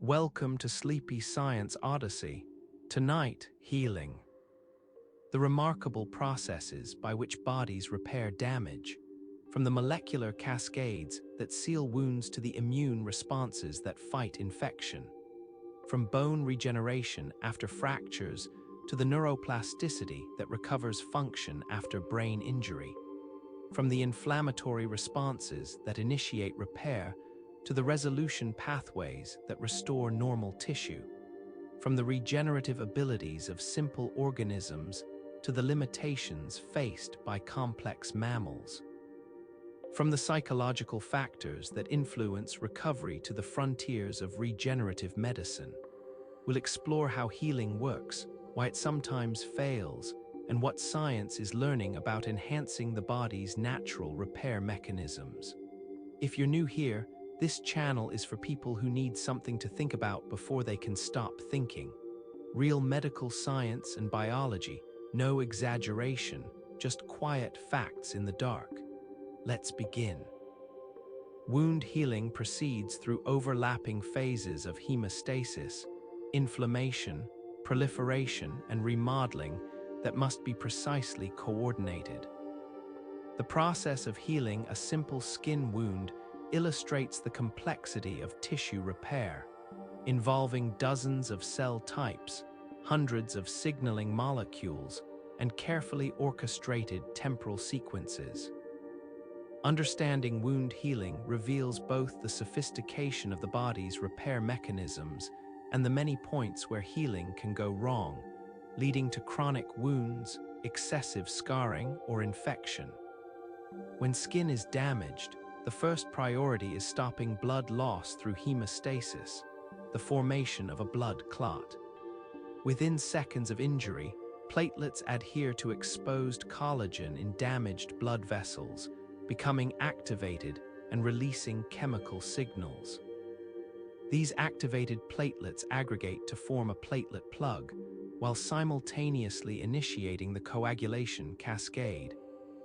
Welcome to Sleepy Science Odyssey. Tonight, healing. The remarkable processes by which bodies repair damage, from the molecular cascades that seal wounds to the immune responses that fight infection, from bone regeneration after fractures to the neuroplasticity that recovers function after brain injury, from the inflammatory responses that initiate repair to the resolution pathways that restore normal tissue, from the regenerative abilities of simple organisms to the limitations faced by complex mammals, from the psychological factors that influence recovery to the frontiers of regenerative medicine. We'll explore how healing works, why it sometimes fails, and what science is learning about enhancing the body's natural repair mechanisms. If you're new here, this channel is for people who need something to think about before they can stop thinking. Real medical science and biology, no exaggeration, just quiet facts in the dark. Let's begin. Wound healing proceeds through overlapping phases of hemostasis, inflammation, proliferation, and remodeling that must be precisely coordinated. The process of healing a simple skin wound illustrates the complexity of tissue repair, involving dozens of cell types, hundreds of signaling molecules, and carefully orchestrated temporal sequences. Understanding wound healing reveals both the sophistication of the body's repair mechanisms and the many points where healing can go wrong, leading to chronic wounds, excessive scarring, or infection. When skin is damaged, the first priority is stopping blood loss through hemostasis, the formation of a blood clot. Within seconds of injury, platelets adhere to exposed collagen in damaged blood vessels, becoming activated and releasing chemical signals. These activated platelets aggregate to form a platelet plug, while simultaneously initiating the coagulation cascade,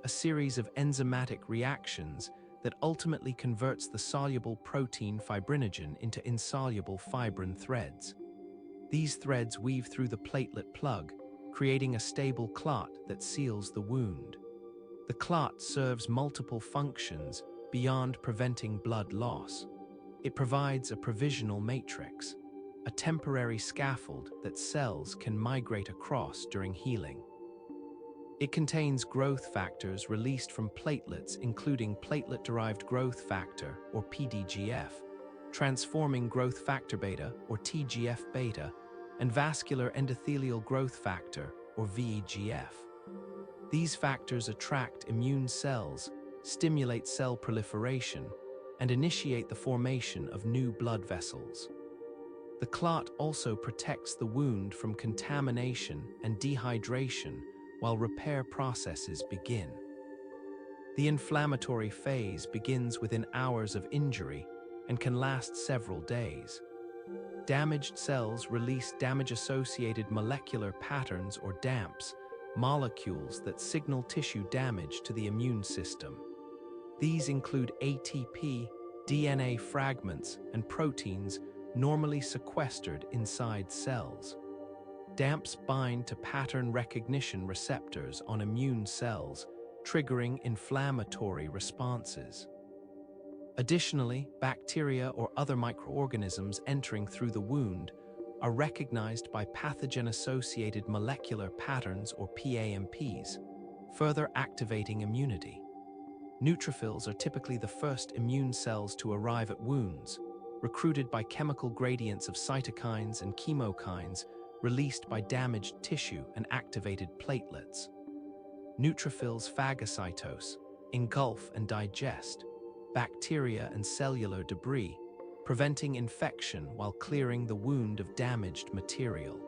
a series of enzymatic reactions that ultimately converts the soluble protein fibrinogen into insoluble fibrin threads. These threads weave through the platelet plug, creating a stable clot that seals the wound. The clot serves multiple functions beyond preventing blood loss. It provides a provisional matrix, a temporary scaffold that cells can migrate across during healing. It contains growth factors released from platelets, including platelet-derived growth factor, or PDGF, transforming growth factor beta, or TGF-beta, and vascular endothelial growth factor, or VEGF. These factors attract immune cells, stimulate cell proliferation, and initiate the formation of new blood vessels. The clot also protects the wound from contamination and dehydration while repair processes begin. The inflammatory phase begins within hours of injury and can last several days. Damaged cells release damage-associated molecular patterns, or DAMPs, molecules that signal tissue damage to the immune system. These include ATP, DNA fragments, and proteins normally sequestered inside cells. DAMPs bind to pattern recognition receptors on immune cells, triggering inflammatory responses. Additionally, bacteria or other microorganisms entering through the wound are recognized by pathogen-associated molecular patterns, or PAMPs, further activating immunity. Neutrophils are typically the first immune cells to arrive at wounds, recruited by chemical gradients of cytokines and chemokines released by damaged tissue and activated platelets. Neutrophils phagocytose, engulf and digest bacteria and cellular debris, preventing infection while clearing the wound of damaged material.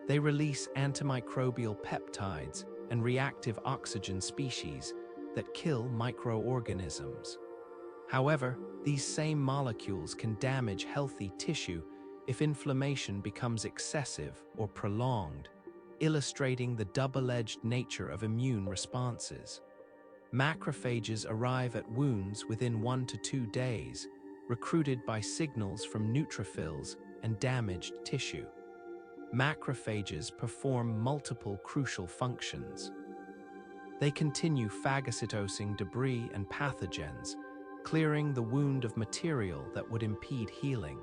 They release antimicrobial peptides and reactive oxygen species that kill microorganisms. However, these same molecules can damage healthy tissue if inflammation becomes excessive or prolonged, illustrating the double-edged nature of immune responses. Macrophages arrive at wounds within 1 to 2 days, recruited by signals from neutrophils and damaged tissue. Macrophages perform multiple crucial functions. They continue phagocytosing debris and pathogens, clearing the wound of material that would impede healing.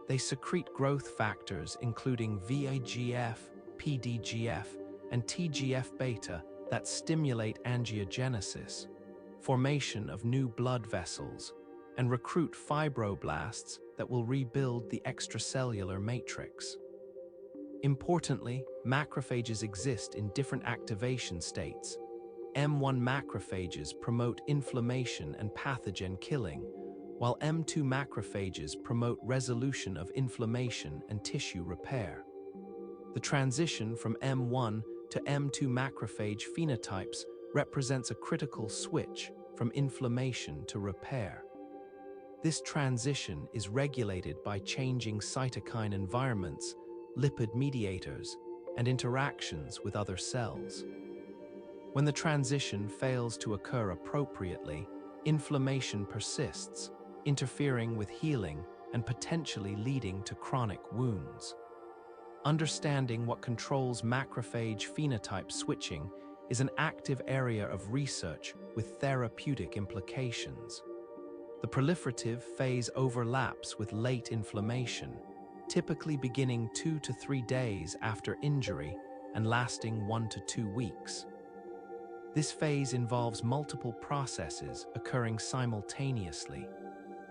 They secrete growth factors including VEGF, PDGF, and TGF-beta that stimulate angiogenesis, formation of new blood vessels, and recruit fibroblasts that will rebuild the extracellular matrix. Importantly, macrophages exist in different activation states. M1 macrophages promote inflammation and pathogen killing, while M2 macrophages promote resolution of inflammation and tissue repair. The transition from M1 to M2 macrophage phenotypes represents a critical switch from inflammation to repair. This transition is regulated by changing cytokine environments, lipid mediators, and interactions with other cells. When the transition fails to occur appropriately, inflammation persists, interfering with healing and potentially leading to chronic wounds. Understanding what controls macrophage phenotype switching is an active area of research with therapeutic implications. The proliferative phase overlaps with late inflammation, typically beginning 2 to 3 days after injury and lasting 1 to 2 weeks. This phase involves multiple processes occurring simultaneously.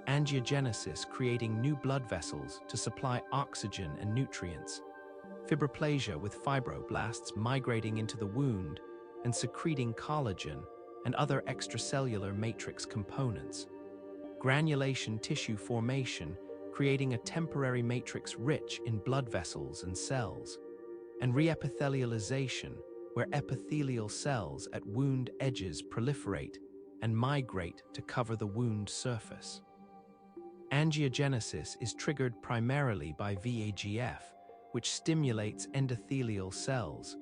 Angiogenesis, creating new blood vessels to supply oxygen and nutrients. Fibroplasia, with fibroblasts migrating into the wound and secreting collagen and other extracellular matrix components. Granulation tissue formation, creating a temporary matrix rich in blood vessels and cells. And reepithelialization, where epithelial cells at wound edges proliferate and migrate to cover the wound surface. Angiogenesis is triggered primarily by VEGF, which stimulates endothelial cells,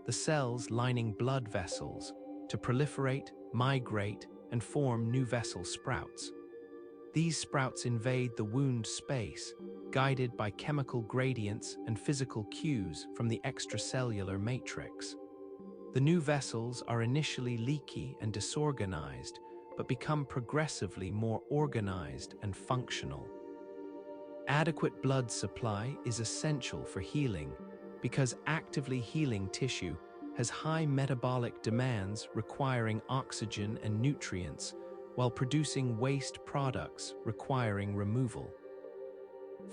the cells lining blood vessels, to proliferate, migrate, and form new vessel sprouts. These sprouts invade the wound space, guided by chemical gradients and physical cues from the extracellular matrix. The new vessels are initially leaky and disorganized, but become progressively more organized and functional. Adequate blood supply is essential for healing because actively healing tissue has high metabolic demands requiring oxygen and nutrients while producing waste products requiring removal.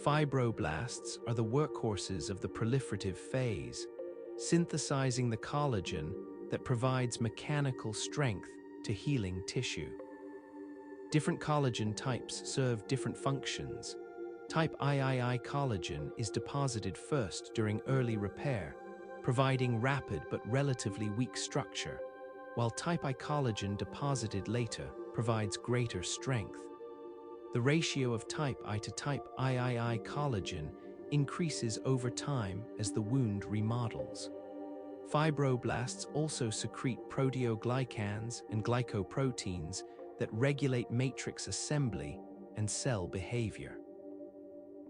Fibroblasts are the workhorses of the proliferative phase, synthesizing the collagen that provides mechanical strength to healing tissue. Different collagen types serve different functions. Type III collagen is deposited first during early repair, providing rapid but relatively weak structure, while type I collagen deposited later provides greater strength. The ratio of type I to type III collagen increases over time as the wound remodels. Fibroblasts also secrete proteoglycans and glycoproteins that regulate matrix assembly and cell behavior.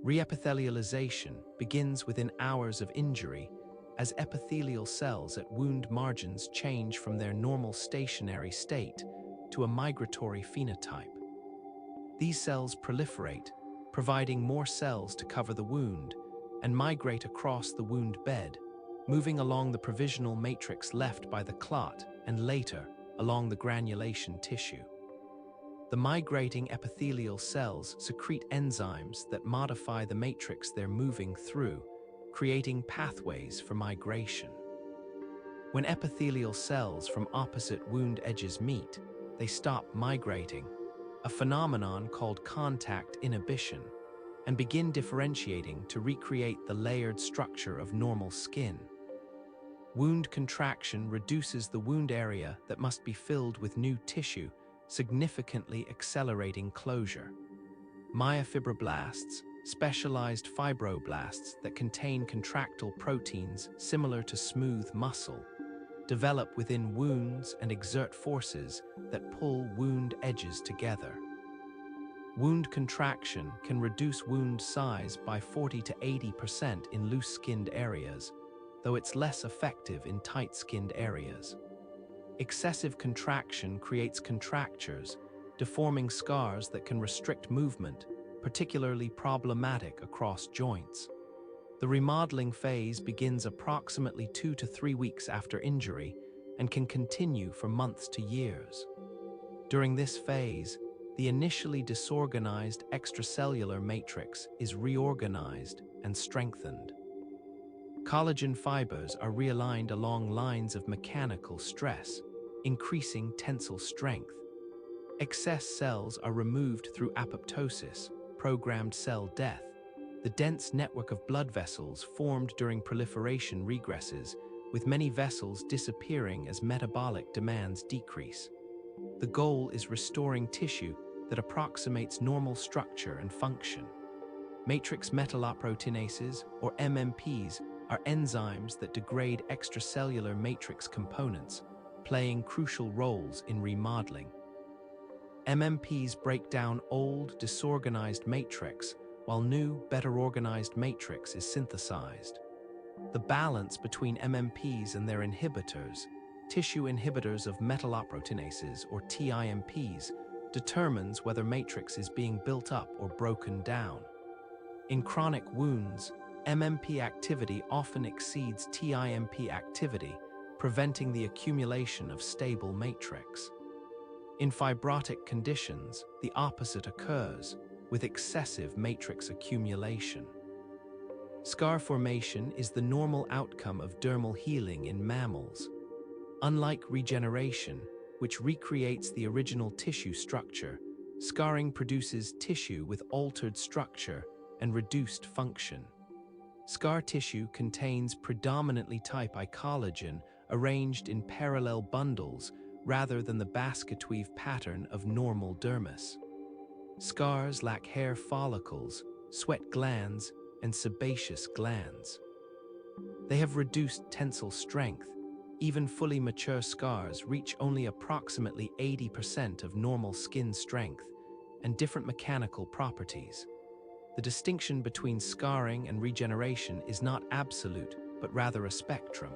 Reepithelialization begins within hours of injury as epithelial cells at wound margins change from their normal stationary state to a migratory phenotype. These cells proliferate, providing more cells to cover the wound, and migrate across the wound bed, moving along the provisional matrix left by the clot and later along the granulation tissue. The migrating epithelial cells secrete enzymes that modify the matrix they're moving through, creating pathways for migration. When epithelial cells from opposite wound edges meet, they stop migrating, a phenomenon called contact inhibition, and begin differentiating to recreate the layered structure of normal skin. Wound contraction reduces the wound area that must be filled with new tissue, significantly accelerating closure. Myofibroblasts, specialized fibroblasts that contain contractile proteins similar to smooth muscle, develop within wounds and exert forces that pull wound edges together. Wound contraction can reduce wound size by 40 to 80% in loose-skinned areas, though it's less effective in tight-skinned areas. Excessive contraction creates contractures, deforming scars that can restrict movement, particularly problematic across joints. The remodeling phase begins approximately 2 to 3 weeks after injury and can continue for months to years. During this phase, the initially disorganized extracellular matrix is reorganized and strengthened. Collagen fibers are realigned along lines of mechanical stress, increasing tensile strength. Excess cells are removed through apoptosis, programmed cell death. The dense network of blood vessels formed during proliferation regresses, with many vessels disappearing as metabolic demands decrease. The goal is restoring tissue that approximates normal structure and function. Matrix metalloproteinases, or MMPs, are enzymes that degrade extracellular matrix components, playing crucial roles in remodeling. MMPs break down old, disorganized matrix, while new, better organized matrix is synthesized. The balance between MMPs and their inhibitors, tissue inhibitors of metalloproteinases, or TIMPs, determines whether matrix is being built up or broken down. In chronic wounds, MMP activity often exceeds TIMP activity, preventing the accumulation of stable matrix. In fibrotic conditions, the opposite occurs, with excessive matrix accumulation. Scar formation is the normal outcome of dermal healing in mammals. Unlike regeneration, which recreates the original tissue structure, scarring produces tissue with altered structure and reduced function. Scar tissue contains predominantly type I collagen arranged in parallel bundles rather than the basket-weave pattern of normal dermis. Scars lack hair follicles, sweat glands, and sebaceous glands. They have reduced tensile strength. Even fully mature scars reach only approximately 80% of normal skin strength and different mechanical properties. The distinction between scarring and regeneration is not absolute, but rather a spectrum.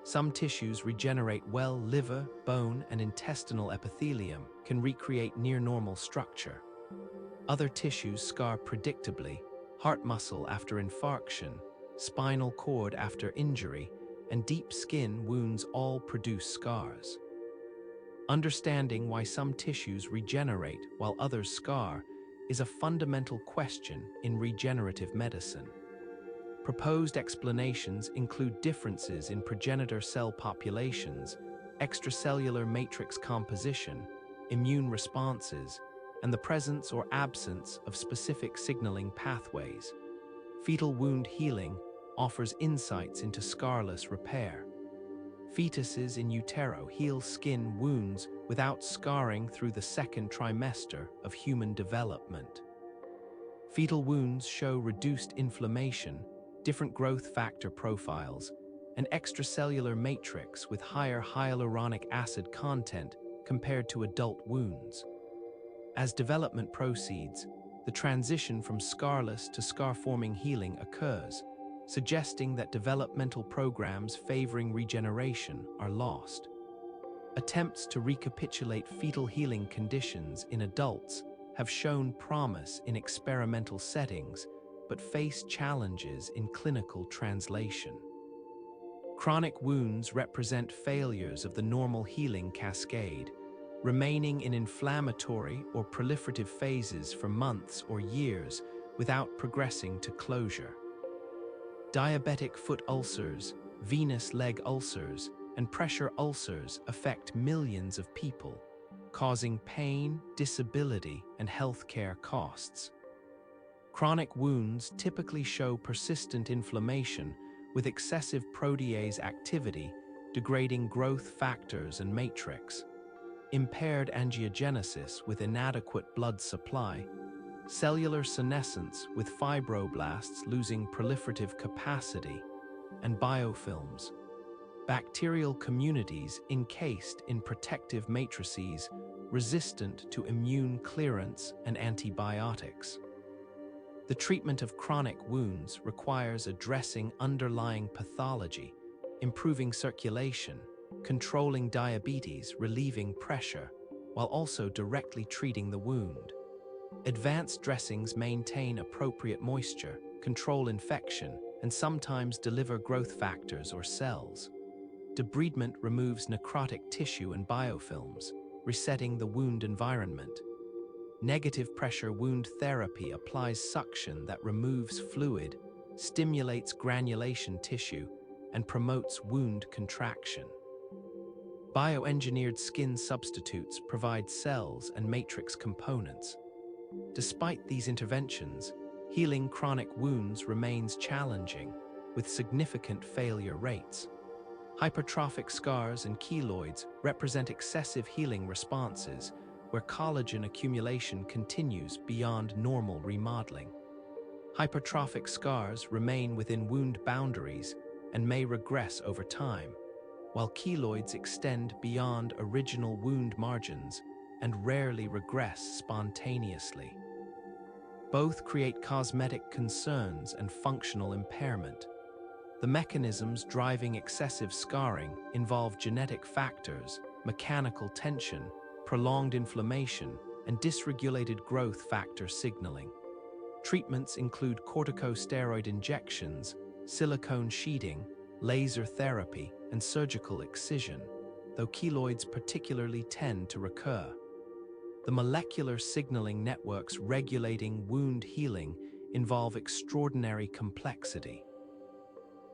Some tissues regenerate well. Liver, bone, and intestinal epithelium can recreate near-normal structure. Other tissues scar predictably. Heart muscle after infarction, spinal cord after injury, and deep skin wounds all produce scars. Understanding why some tissues regenerate while others scar is a fundamental question in regenerative medicine. Proposed explanations include differences in progenitor cell populations, extracellular matrix composition, immune responses, and the presence or absence of specific signaling pathways. Fetal wound healing offers insights into scarless repair. Fetuses in utero heal skin wounds without scarring through the second trimester of human development. Fetal wounds show reduced inflammation, different growth factor profiles, and extracellular matrix with higher hyaluronic acid content compared to adult wounds. As development proceeds, the transition from scarless to scar-forming healing occurs, suggesting that developmental programs favoring regeneration are lost. Attempts to recapitulate fetal healing conditions in adults have shown promise in experimental settings, but face challenges in clinical translation. Chronic wounds represent failures of the normal healing cascade, remaining in inflammatory or proliferative phases for months or years without progressing to closure. Diabetic foot ulcers, venous leg ulcers, and pressure ulcers affect millions of people, causing pain, disability, and healthcare costs. Chronic wounds typically show persistent inflammation with excessive protease activity, degrading growth factors and matrix, impaired angiogenesis with inadequate blood supply, cellular senescence with fibroblasts losing proliferative capacity, and biofilms, bacterial communities encased in protective matrices resistant to immune clearance and antibiotics. The treatment of chronic wounds requires addressing underlying pathology, improving circulation, controlling diabetes, relieving pressure, while also directly treating the wound. Advanced dressings maintain appropriate moisture, control infection, and sometimes deliver growth factors or cells. Debridement removes necrotic tissue and biofilms, resetting the wound environment. Negative pressure wound therapy applies suction that removes fluid, stimulates granulation tissue, and promotes wound contraction. Bioengineered skin substitutes provide cells and matrix components. Despite these interventions, healing chronic wounds remains challenging, with significant failure rates. Hypertrophic scars and keloids represent excessive healing responses, where collagen accumulation continues beyond normal remodeling. Hypertrophic scars remain within wound boundaries and may regress over time, while keloids extend beyond original wound margins and rarely regress spontaneously. Both create cosmetic concerns and functional impairment. The mechanisms driving excessive scarring involve genetic factors, mechanical tension, prolonged inflammation, and dysregulated growth factor signaling. Treatments include corticosteroid injections, silicone sheeting, laser therapy, and surgical excision, though keloids particularly tend to recur. The molecular signaling networks regulating wound healing involve extraordinary complexity.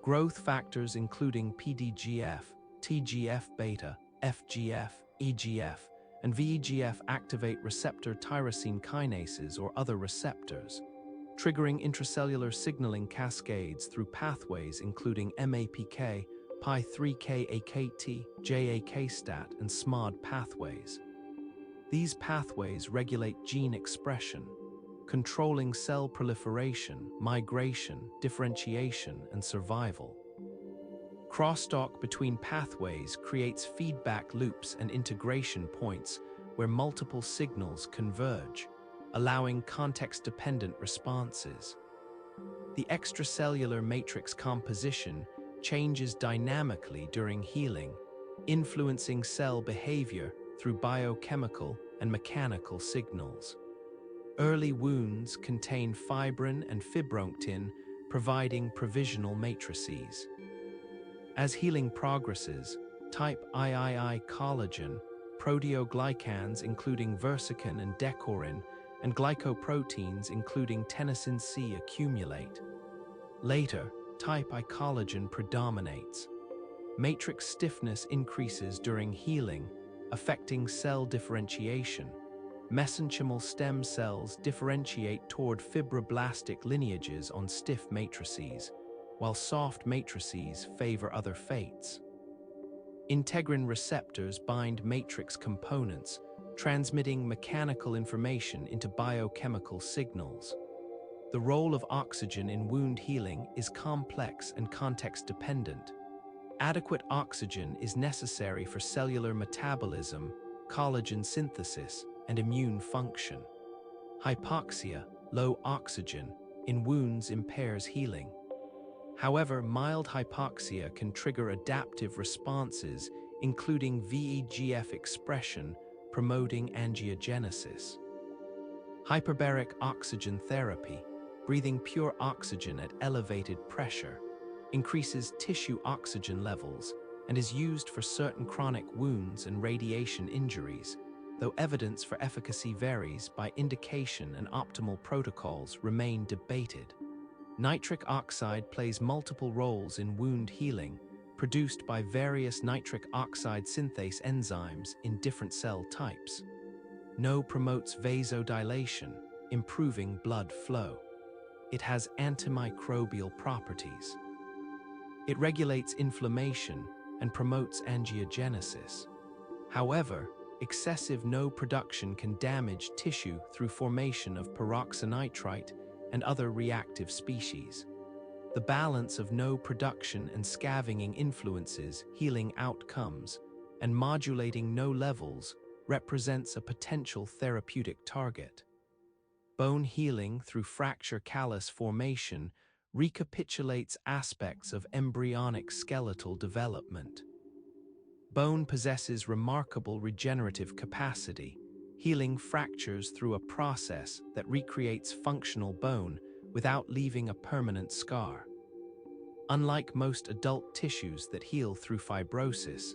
Growth factors including PDGF, TGF-beta, FGF, EGF, and VEGF activate receptor tyrosine kinases or other receptors, triggering intracellular signaling cascades through pathways including MAPK, Pi3K-AKT, JAK-STAT, and SMOD pathways. These pathways regulate gene expression, controlling cell proliferation, migration, differentiation, and survival. Crosstalk between pathways creates feedback loops and integration points where multiple signals converge, allowing context-dependent responses. The extracellular matrix composition changes dynamically during healing, influencing cell behavior through biochemical and mechanical signals. Early wounds contain fibrin and fibronectin, providing provisional matrices. As healing progresses, type III collagen, proteoglycans including versicin and decorin, and glycoproteins including tennosin C accumulate. Later, type I collagen predominates. Matrix stiffness increases during healing, affecting cell differentiation. Mesenchymal stem cells differentiate toward fibroblastic lineages on stiff matrices, while soft matrices favor other fates. Integrin receptors bind matrix components, transmitting mechanical information into biochemical signals. The role of oxygen in wound healing is complex and context-dependent. Adequate oxygen is necessary for cellular metabolism, collagen synthesis, and immune function. Hypoxia, low oxygen, in wounds impairs healing. However, mild hypoxia can trigger adaptive responses, including VEGF expression, promoting angiogenesis. Hyperbaric oxygen therapy, breathing pure oxygen at elevated pressure, increases tissue oxygen levels and is used for certain chronic wounds and radiation injuries, though evidence for efficacy varies by indication and optimal protocols remain debated. Nitric oxide plays multiple roles in wound healing, produced by various nitric oxide synthase enzymes in different cell types. NO promotes vasodilation, improving blood flow. It has antimicrobial properties. It regulates inflammation and promotes angiogenesis. However, excessive NO production can damage tissue through formation of peroxynitrite and other reactive species. The balance of NO production and scavenging influences healing outcomes, and modulating NO levels represents a potential therapeutic target. Bone healing through fracture callus formation recapitulates aspects of embryonic skeletal development. Bone possesses remarkable regenerative capacity, healing fractures through a process that recreates functional bone without leaving a permanent scar. Unlike most adult tissues that heal through fibrosis,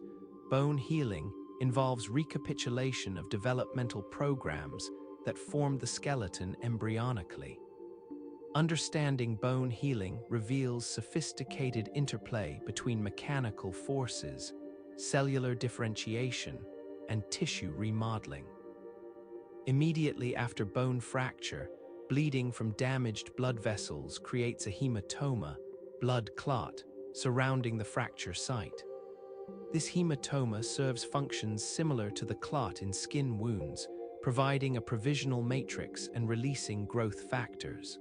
bone healing involves recapitulation of developmental programs that formed the skeleton embryonically. Understanding bone healing reveals sophisticated interplay between mechanical forces, cellular differentiation, and tissue remodeling. Immediately after bone fracture, bleeding from damaged blood vessels creates a hematoma, blood clot, surrounding the fracture site. This hematoma serves functions similar to the clot in skin wounds, providing a provisional matrix and releasing growth factors.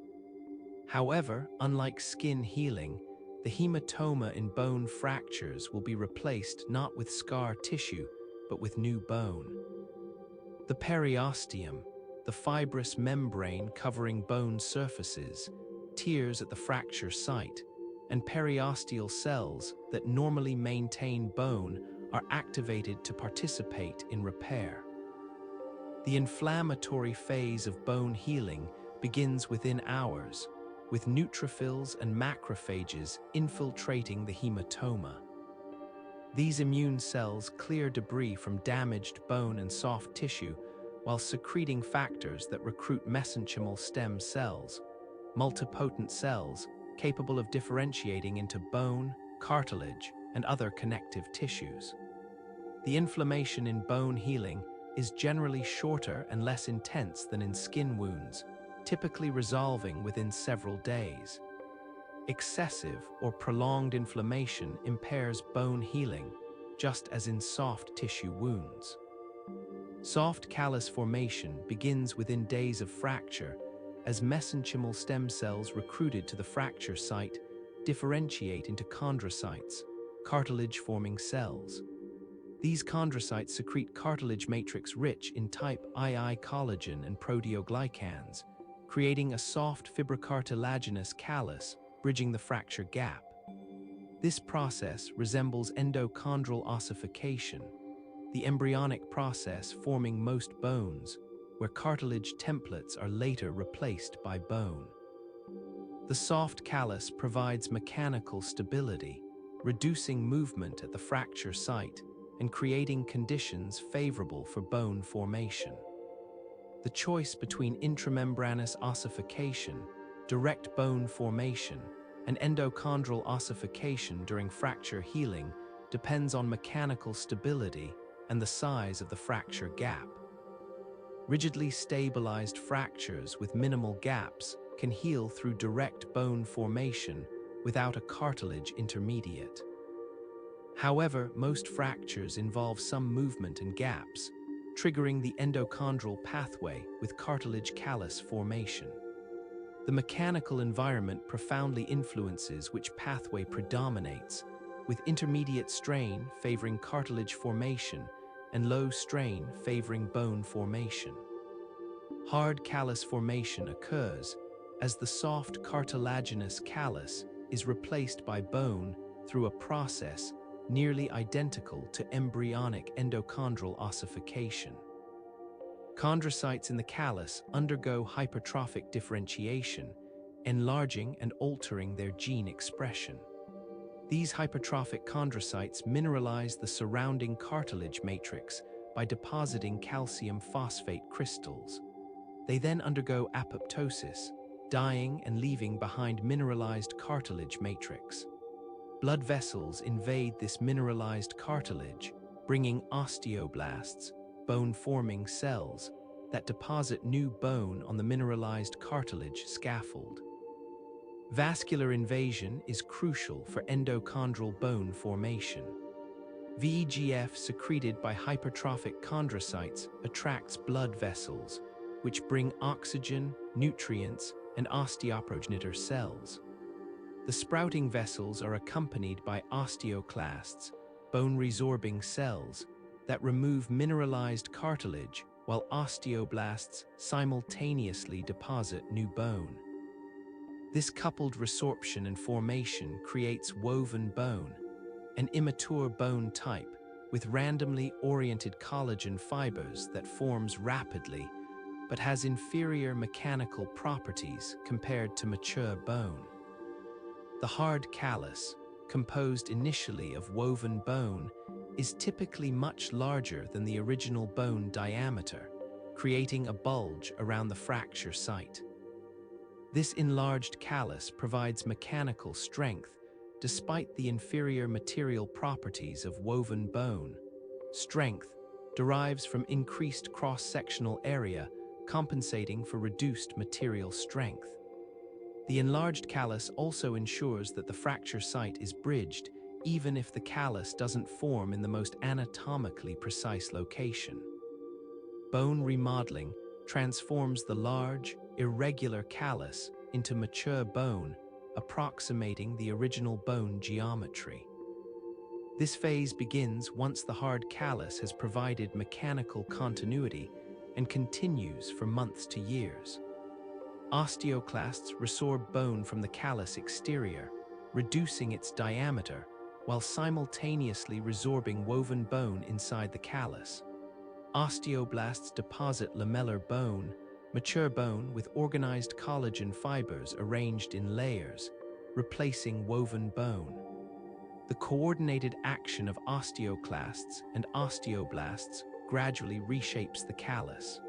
However, unlike skin healing, the hematoma in bone fractures will be replaced not with scar tissue, but with new bone. The periosteum, the fibrous membrane covering bone surfaces, tears at the fracture site, and periosteal cells that normally maintain bone are activated to participate in repair. The inflammatory phase of bone healing begins within hours, with neutrophils and macrophages infiltrating the hematoma. These immune cells clear debris from damaged bone and soft tissue while secreting factors that recruit mesenchymal stem cells, multipotent cells capable of differentiating into bone, cartilage, and other connective tissues. The inflammation in bone healing is generally shorter and less intense than in skin wounds, typically resolving within several days. Excessive or prolonged inflammation impairs bone healing, just as in soft tissue wounds. Soft callus formation begins within days of fracture as mesenchymal stem cells recruited to the fracture site differentiate into chondrocytes, cartilage-forming cells. These chondrocytes secrete cartilage matrix rich in type II collagen and proteoglycans, creating a soft fibrocartilaginous callus bridging the fracture gap. This process resembles endochondral ossification, the embryonic process forming most bones, where cartilage templates are later replaced by bone. The soft callus provides mechanical stability, reducing movement at the fracture site and creating conditions favorable for bone formation. The choice between intramembranous ossification, direct bone formation, and endochondral ossification during fracture healing depends on mechanical stability and the size of the fracture gap. Rigidly stabilized fractures with minimal gaps can heal through direct bone formation without a cartilage intermediate. However, most fractures involve some movement and gaps, triggering the endochondral pathway with cartilage callus formation. The mechanical environment profoundly influences which pathway predominates, with intermediate strain favoring cartilage formation and low strain favoring bone formation. Hard callus formation occurs as the soft cartilaginous callus is replaced by bone through a process nearly identical to embryonic endochondral ossification. Chondrocytes in the callus undergo hypertrophic differentiation, enlarging and altering their gene expression. These hypertrophic chondrocytes mineralize the surrounding cartilage matrix by depositing calcium phosphate crystals. They then undergo apoptosis, dying and leaving behind mineralized cartilage matrix. Blood vessels invade this mineralized cartilage, bringing osteoblasts, bone-forming cells, that deposit new bone on the mineralized cartilage scaffold. Vascular invasion is crucial for endochondral bone formation. VEGF secreted by hypertrophic chondrocytes attracts blood vessels, which bring oxygen, nutrients, and osteoprogenitor cells. The sprouting vessels are accompanied by osteoclasts, bone-resorbing cells, that remove mineralized cartilage while osteoblasts simultaneously deposit new bone. This coupled resorption and formation creates woven bone, an immature bone type with randomly oriented collagen fibers that forms rapidly but has inferior mechanical properties compared to mature bone. The hard callus, composed initially of woven bone, is typically much larger than the original bone diameter, creating a bulge around the fracture site. This enlarged callus provides mechanical strength despite the inferior material properties of woven bone. Strength derives from increased cross-sectional area, compensating for reduced material strength. The enlarged callus also ensures that the fracture site is bridged, even if the callus doesn't form in the most anatomically precise location. Bone remodeling transforms the large, irregular callus into mature bone, approximating the original bone geometry. This phase begins once the hard callus has provided mechanical continuity and continues for months to years. Osteoclasts resorb bone from the callus exterior, reducing its diameter while simultaneously resorbing woven bone inside the callus. Osteoblasts deposit lamellar bone, mature bone with organized collagen fibers arranged in layers, replacing woven bone. The coordinated action of osteoclasts and osteoblasts gradually reshapes the callus.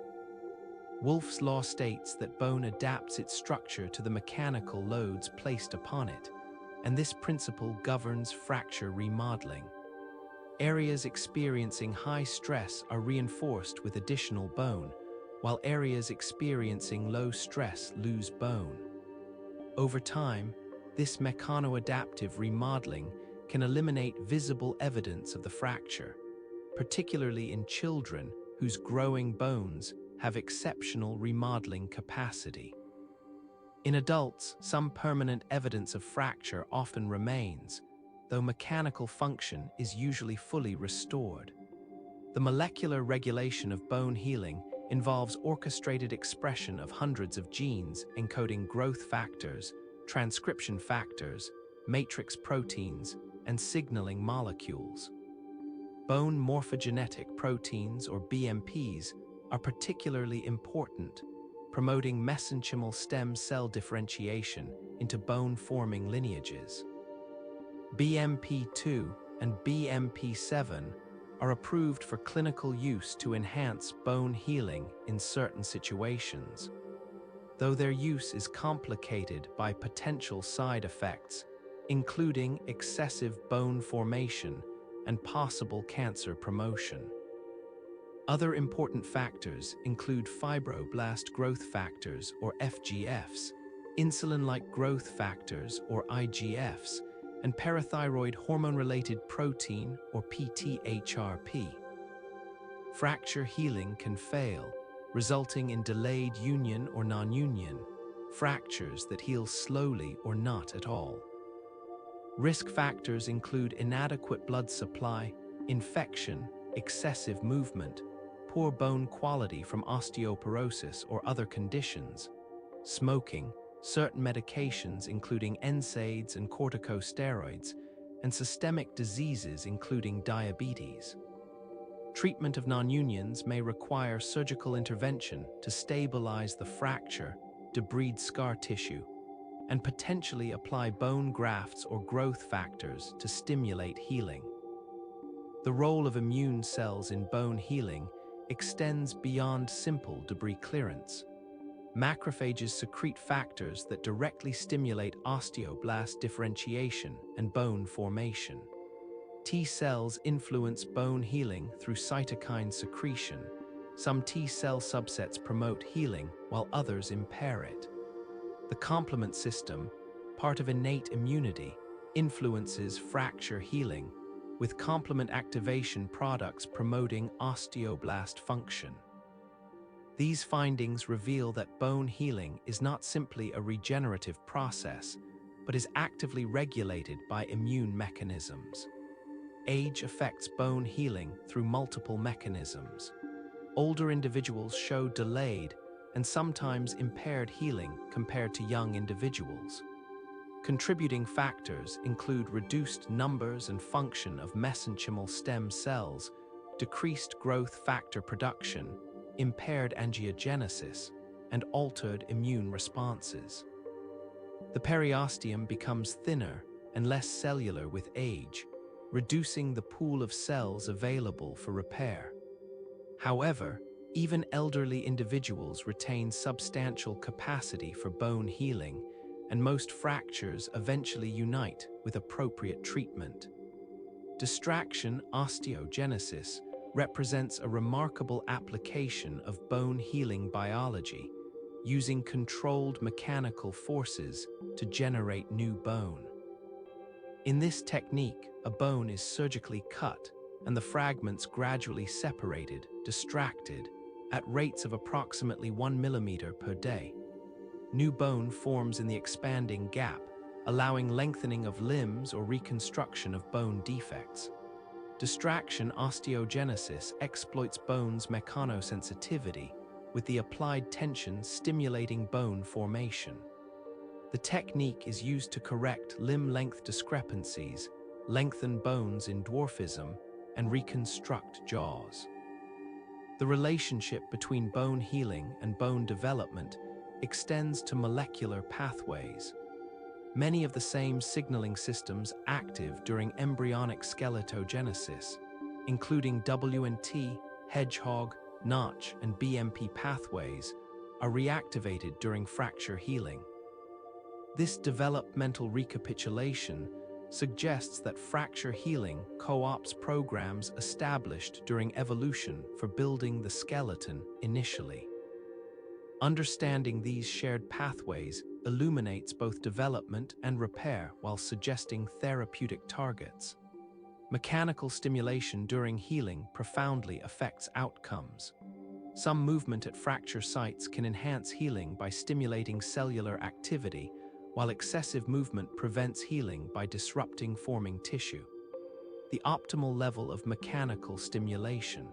Wolff's law states that bone adapts its structure to the mechanical loads placed upon it, and this principle governs fracture remodeling. Areas experiencing high stress are reinforced with additional bone, while areas experiencing low stress lose bone. Over time, this mechanoadaptive remodeling can eliminate visible evidence of the fracture, particularly in children whose growing bones have exceptional remodeling capacity. In adults, some permanent evidence of fracture often remains, though mechanical function is usually fully restored. The molecular regulation of bone healing involves orchestrated expression of hundreds of genes encoding growth factors, transcription factors, matrix proteins, and signaling molecules. Bone morphogenetic proteins, or BMPs, are particularly important, promoting mesenchymal stem cell differentiation into bone-forming lineages. BMP2 and BMP7 are approved for clinical use to enhance bone healing in certain situations, though their use is complicated by potential side effects, including excessive bone formation and possible cancer promotion. Other important factors include fibroblast growth factors, or FGFs, insulin-like growth factors, or IGFs, and parathyroid hormone-related protein, or PTHrP. Fracture healing can fail, resulting in delayed union or non-union, fractures that heal slowly or not at all. Risk factors include inadequate blood supply, infection, excessive movement, poor bone quality from osteoporosis or other conditions, smoking, certain medications including NSAIDs and corticosteroids, and systemic diseases including diabetes. Treatment of non-unions may require surgical intervention to stabilize the fracture, debride scar tissue, and potentially apply bone grafts or growth factors to stimulate healing. The role of immune cells in bone healing extends beyond simple debris clearance. Macrophages secrete factors that directly stimulate osteoblast differentiation and bone formation. T cells influence bone healing through cytokine secretion. Some T cell subsets promote healing while others impair it. The complement system, part of innate immunity, influences fracture healing, with complement activation products promoting osteoblast function. These findings reveal that bone healing is not simply a regenerative process, but is actively regulated by immune mechanisms. age affects bone healing through multiple mechanisms. Older individuals show delayed and sometimes impaired healing compared to young individuals. Contributing factors include reduced numbers and function of mesenchymal stem cells, decreased growth factor production, impaired angiogenesis, and altered immune responses. The periosteum becomes thinner and less cellular with age, reducing the pool of cells available for repair. However, even elderly individuals retain substantial capacity for bone healing, and most fractures eventually unite with appropriate treatment. Distraction osteogenesis represents a remarkable application of bone healing biology, using controlled mechanical forces to generate new bone. In this technique, a bone is surgically cut and the fragments gradually separated, distracted, at rates of approximately 1 millimeter per day. New bone forms in the expanding gap, allowing lengthening of limbs or reconstruction of bone defects. Distraction osteogenesis exploits bone's mechanosensitivity, with the applied tension stimulating bone formation. The technique is used to correct limb length discrepancies, lengthen bones in dwarfism, and reconstruct jaws. The relationship between bone healing and bone development extends to molecular pathways. Many of the same signaling systems active during embryonic skeletogenesis, including WNT, hedgehog, Notch, and BMP pathways, are reactivated during fracture healing. This developmental recapitulation suggests that fracture healing co-ops programs established during evolution for building the skeleton initially. Understanding these shared pathways illuminates both development and repair while suggesting therapeutic targets. Mechanical stimulation during healing profoundly affects outcomes. Some movement at fracture sites can enhance healing by stimulating cellular activity, while excessive movement prevents healing by disrupting forming tissue. The optimal level of mechanical stimulation,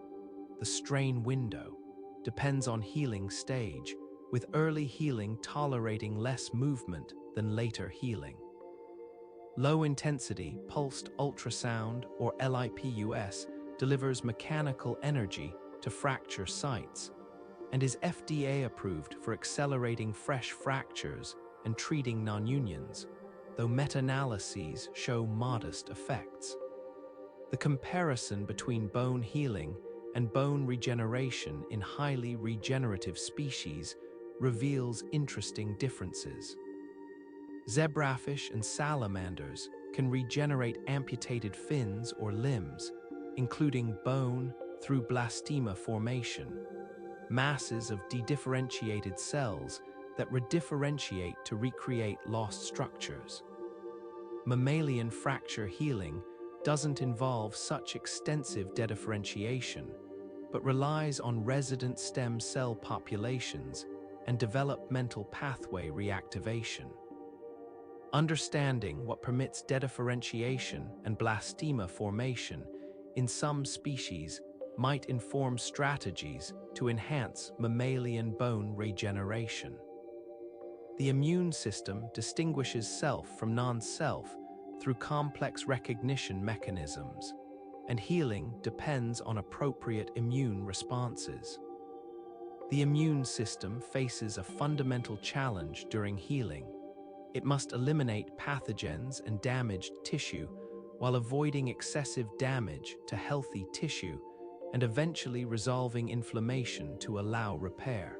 the strain window, depends on healing stage, with early healing tolerating less movement than later healing. Low-intensity pulsed ultrasound, or LIPUS, delivers mechanical energy to fracture sites and is FDA approved for accelerating fresh fractures and treating non-unions, though meta-analyses show modest effects. The comparison between bone healing and bone regeneration in highly regenerative species reveals interesting differences. Zebrafish and salamanders can regenerate amputated fins or limbs, including bone through blastema formation, masses of dedifferentiated cells that redifferentiate to recreate lost structures. Mammalian fracture healing doesn't involve such extensive dedifferentiation, but relies on resident stem cell populations and developmental pathway reactivation. Understanding what permits dedifferentiation and blastema formation in some species might inform strategies to enhance mammalian bone regeneration. The immune system distinguishes self from non-self through complex recognition mechanisms, and healing depends on appropriate immune responses. The immune system faces a fundamental challenge during healing. It must eliminate pathogens and damaged tissue while avoiding excessive damage to healthy tissue and eventually resolving inflammation to allow repair.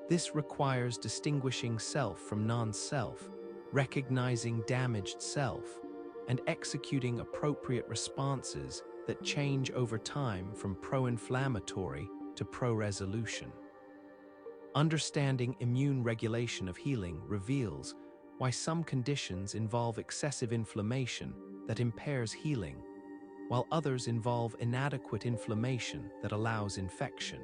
This requires distinguishing self from non-self, recognizing damaged self, and executing appropriate responses that change over time from pro-inflammatory to pro-resolution. Understanding immune regulation of healing reveals why some conditions involve excessive inflammation that impairs healing, while others involve inadequate inflammation that allows infection.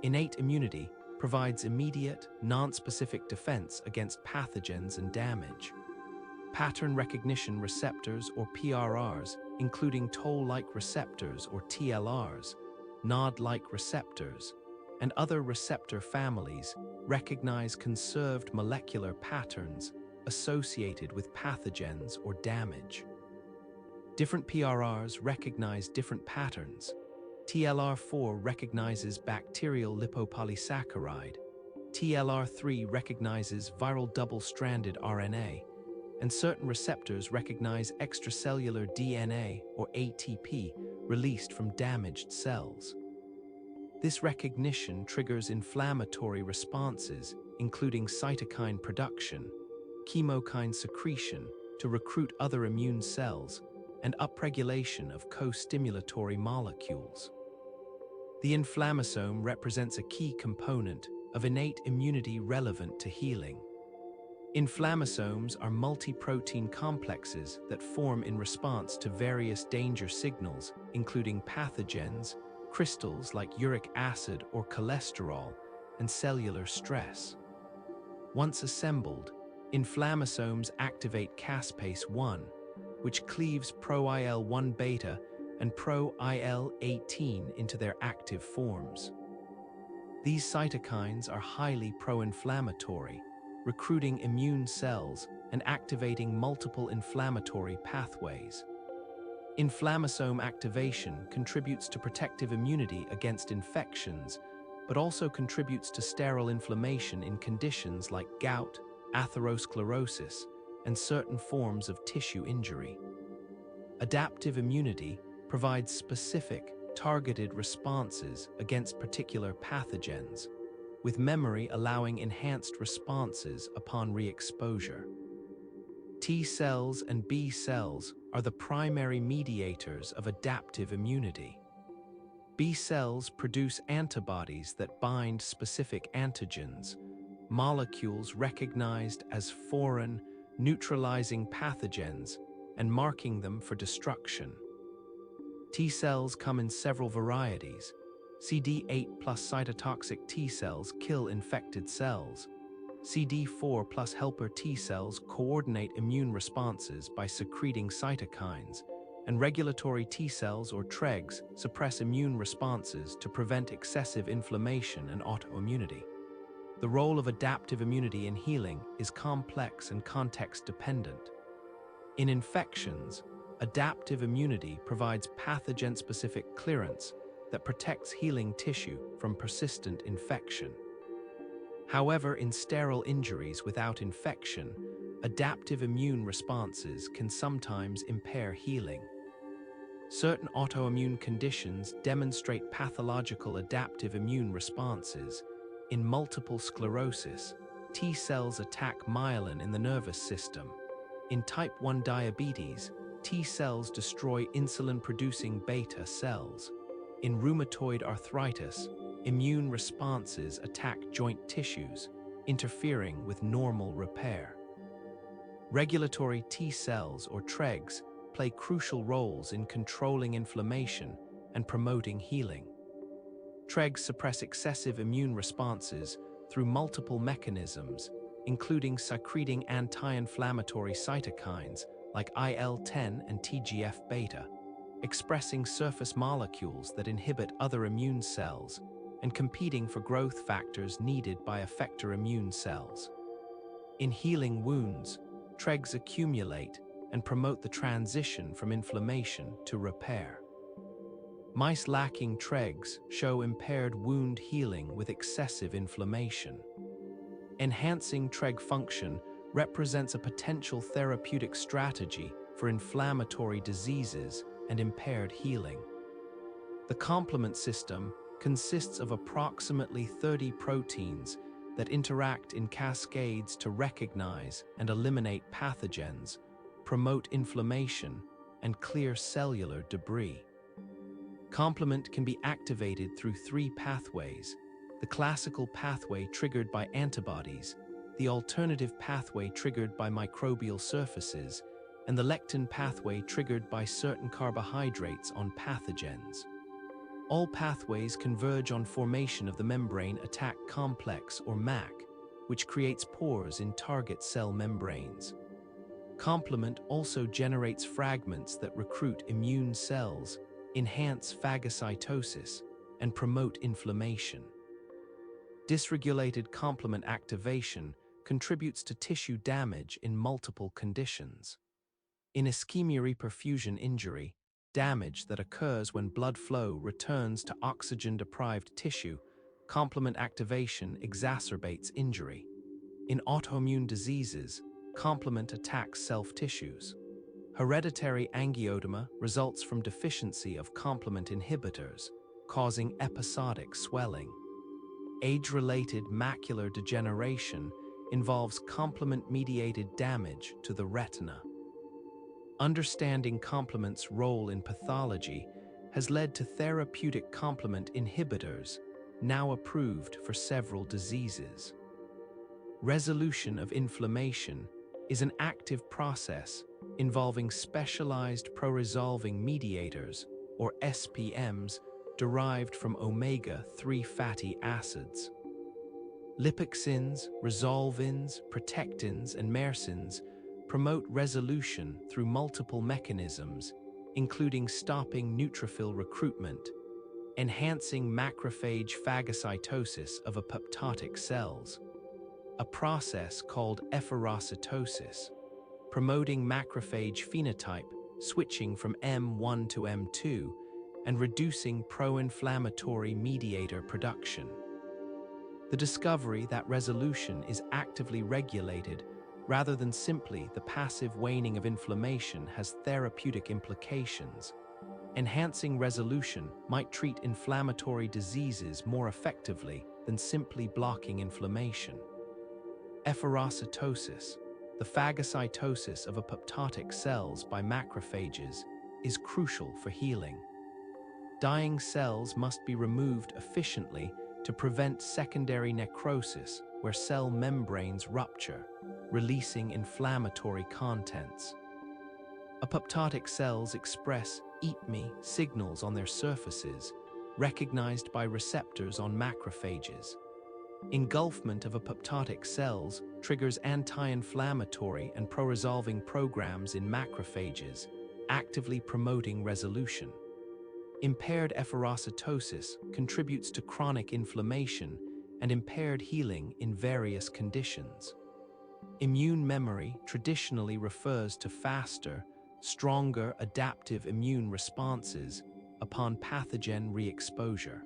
Innate immunity provides immediate, non-specific defense against pathogens and damage. pattern recognition receptors or PRRs, including toll-like receptors or TLRs, nod-like receptors, and other receptor families recognize conserved molecular patterns associated with pathogens or damage. Different PRRs recognize different patterns. TLR4 recognizes bacterial lipopolysaccharide, TLR3 recognizes viral double-stranded RNA, and certain receptors recognize extracellular DNA or ATP released from damaged cells. This recognition triggers inflammatory responses, including cytokine production, chemokine secretion to recruit other immune cells, and upregulation of co-stimulatory molecules. The inflammasome represents a key component of innate immunity relevant to healing. Inflammasomes are multi-protein complexes that form in response to various danger signals, including pathogens, crystals like uric acid or cholesterol, and cellular stress. Once assembled, inflammasomes activate caspase-1, which cleaves pro-IL-1 beta and pro-IL-18 into their active forms. These cytokines are highly pro-inflammatory, recruiting immune cells and activating multiple inflammatory pathways. Inflammasome activation contributes to protective immunity against infections, but also contributes to sterile inflammation in conditions like gout, atherosclerosis, and certain forms of tissue injury. Adaptive immunity provides specific, targeted responses against particular pathogens, with memory allowing enhanced responses upon re-exposure. T cells and B cells are the primary mediators of adaptive immunity. B cells produce antibodies that bind specific antigens, molecules recognized as foreign, neutralizing pathogens, and marking them for destruction. T cells come in several varieties. CD8+ cytotoxic T cells kill infected cells. CD4+ helper T cells coordinate immune responses by secreting cytokines, and regulatory T cells or TREGs suppress immune responses to prevent excessive inflammation and autoimmunity. The role of adaptive immunity in healing is complex and context-dependent. In infections, adaptive immunity provides pathogen-specific clearance that protects healing tissue from persistent infection. However, in sterile injuries without infection, adaptive immune responses can sometimes impair healing. Certain autoimmune conditions demonstrate pathological adaptive immune responses. In multiple sclerosis, T cells attack myelin in the nervous system. In type 1 diabetes, T cells destroy insulin-producing beta cells. In rheumatoid arthritis, immune responses attack joint tissues, interfering with normal repair. Regulatory T cells or TREGs play crucial roles in controlling inflammation and promoting healing. TREGs suppress excessive immune responses through multiple mechanisms, including secreting anti-inflammatory cytokines like IL-10 and TGF-beta, expressing surface molecules that inhibit other immune cells, and competing for growth factors needed by effector immune cells. In healing wounds, TREGs accumulate and promote the transition from inflammation to repair. Mice lacking TREGs show impaired wound healing with excessive inflammation. Enhancing TREG function represents a potential therapeutic strategy for inflammatory diseases and impaired healing. The complement system consists of approximately 30 proteins that interact in cascades to recognize and eliminate pathogens, promote inflammation, and clear cellular debris. Complement can be activated through 3 pathways: the classical pathway triggered by antibodies, the alternative pathway triggered by microbial surfaces, and the lectin pathway triggered by certain carbohydrates on pathogens. All pathways converge on formation of the membrane attack complex or MAC, which creates pores in target cell membranes. Complement also generates fragments that recruit immune cells, enhance phagocytosis, and promote inflammation. Dysregulated complement activation contributes to tissue damage in multiple conditions. In ischemia-reperfusion injury, damage that occurs when blood flow returns to oxygen-deprived tissue, complement activation exacerbates injury. In autoimmune diseases, complement attacks self-tissues. Hereditary angioedema results from deficiency of complement inhibitors, causing episodic swelling. Age-related macular degeneration involves complement-mediated damage to the retina. Understanding complement's role in pathology has led to therapeutic complement inhibitors, now approved for several diseases. Resolution of inflammation is an active process involving specialized pro-resolving mediators, or SPMs, derived from omega-3 fatty acids. Lipixins, resolvins, protectins, and mersins promote resolution through multiple mechanisms, including stopping neutrophil recruitment, enhancing macrophage phagocytosis of apoptotic cells, a process called efferocytosis, promoting macrophage phenotype switching from M1 to M2 and reducing pro-inflammatory mediator production. The discovery that resolution is actively regulated rather than simply the passive waning of inflammation has therapeutic implications. Enhancing resolution might treat inflammatory diseases more effectively than simply blocking inflammation. Efferocytosis, the phagocytosis of apoptotic cells by macrophages, is crucial for healing. Dying cells must be removed efficiently to prevent secondary necrosis, where cell membranes rupture, releasing inflammatory contents. Apoptotic cells express "eat me" signals on their surfaces, recognized by receptors on macrophages. Engulfment of apoptotic cells triggers anti-inflammatory and pro-resolving programs in macrophages, actively promoting resolution. Impaired efferocytosis contributes to chronic inflammation and impaired healing in various conditions. Immune memory traditionally refers to faster, stronger adaptive immune responses upon pathogen re-exposure.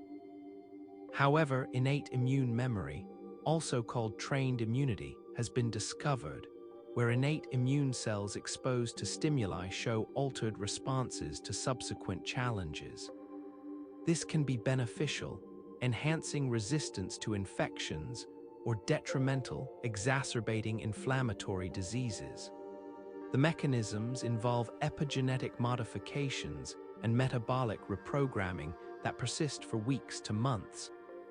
However, innate immune memory, also called trained immunity, has been discovered, where innate immune cells exposed to stimuli show altered responses to subsequent challenges. This can be beneficial, enhancing resistance to infections, or detrimental, exacerbating inflammatory diseases. The mechanisms involve epigenetic modifications and metabolic reprogramming that persist for weeks to months,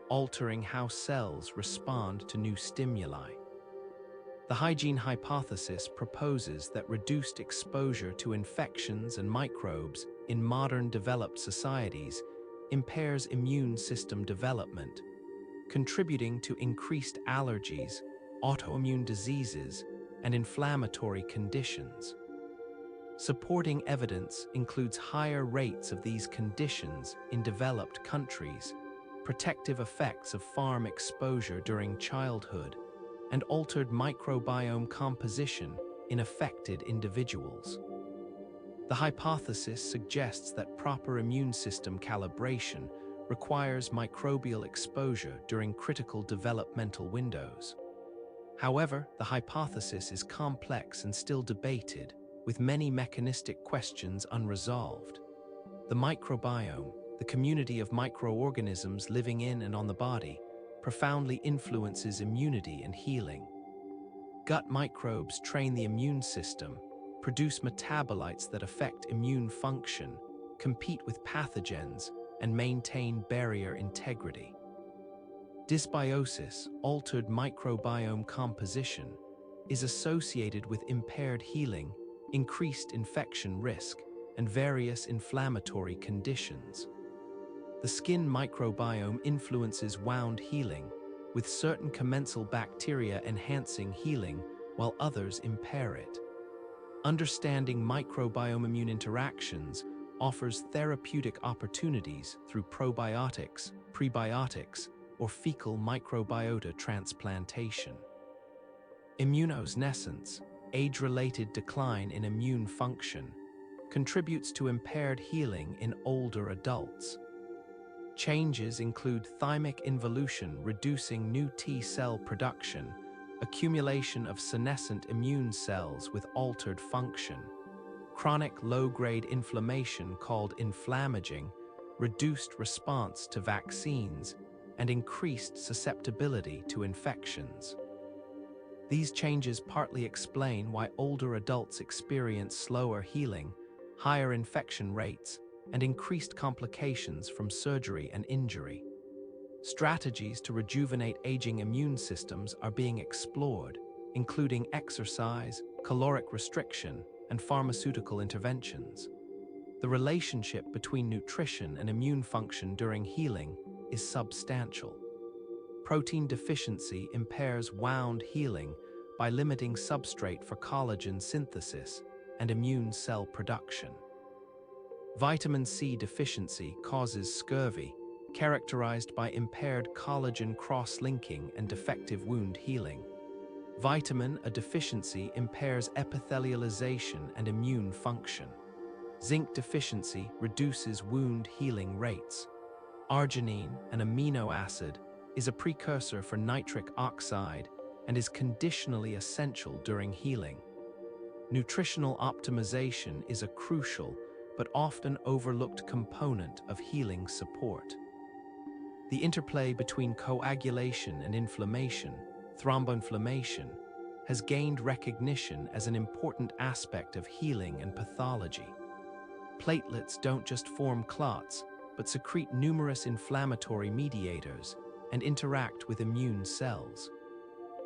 altering how cells respond to new stimuli. The hygiene hypothesis proposes that reduced exposure to infections and microbes in modern developed societies impairs immune system development, contributing to increased allergies, autoimmune diseases, and inflammatory conditions. Supporting evidence includes higher rates of these conditions in developed countries, protective effects of farm exposure during childhood, and altered microbiome composition in affected individuals. The hypothesis suggests that proper immune system calibration requires microbial exposure during critical developmental windows. However, the hypothesis is complex and still debated, with many mechanistic questions unresolved. The microbiome, the community of microorganisms living in and on the body, profoundly influences immunity and healing. Gut microbes train the immune system, produce metabolites that affect immune function, compete with pathogens, and maintain barrier integrity. Dysbiosis, altered microbiome composition, is associated with impaired healing, increased infection risk, and various inflammatory conditions. The skin microbiome influences wound healing, with certain commensal bacteria enhancing healing while others impair it. Understanding microbiome-immune interactions offers therapeutic opportunities through probiotics, prebiotics, or fecal microbiota transplantation. Immunosenescence, age-related decline in immune function, contributes to impaired healing in older adults. Changes include thymic involution, reducing new T-cell production, accumulation of senescent immune cells with altered function, chronic low-grade inflammation called inflammaging, reduced response to vaccines, and increased susceptibility to infections. These changes partly explain why older adults experience slower healing, higher infection rates, and increased complications from surgery and injury. Strategies to rejuvenate aging immune systems are being explored, including exercise, caloric restriction, and pharmaceutical interventions. The relationship between nutrition and immune function during healing is substantial. Protein deficiency impairs wound healing by limiting substrate for collagen synthesis and immune cell production. Vitamin C deficiency causes scurvy, characterized by impaired collagen cross-linking and defective wound healing. Vitamin A deficiency impairs epithelialization and immune function. Zinc deficiency reduces wound healing rates. Arginine, an amino acid, is a precursor for nitric oxide and is conditionally essential during healing. Nutritional optimization is a crucial but often overlooked component of healing support. The interplay between coagulation and inflammation, thromboinflammation, has gained recognition as an important aspect of healing and pathology. Platelets don't just form clots, but secrete numerous inflammatory mediators and interact with immune cells.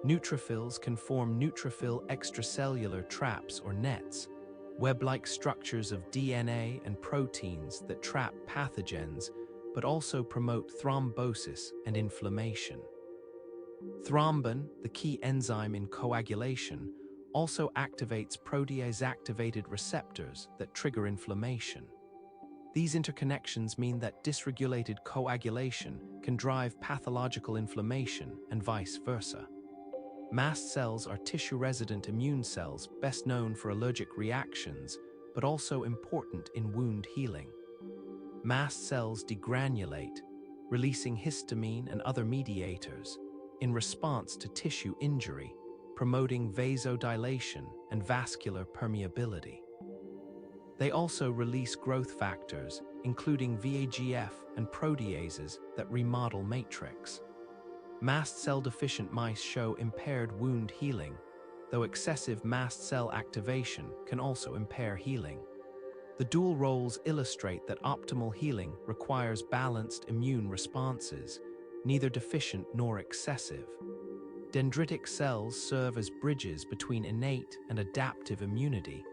Neutrophils can form neutrophil extracellular traps or nets, web-like structures of DNA and proteins that trap pathogens but also promote thrombosis and inflammation. Thrombin, the key enzyme in coagulation, also activates protease-activated receptors that trigger inflammation. These interconnections mean that dysregulated coagulation can drive pathological inflammation and vice versa. Mast cells are tissue-resident immune cells best known for allergic reactions, but also important in wound healing. Mast cells degranulate, releasing histamine and other mediators in response to tissue injury, promoting vasodilation and vascular permeability. They also release growth factors, including VEGF and proteases that remodel matrix. Mast cell-deficient mice show impaired wound healing, though excessive mast cell activation can also impair healing. The dual roles illustrate that optimal healing requires balanced immune responses, neither deficient nor excessive. Dendritic cells serve as bridges between innate and adaptive immunity,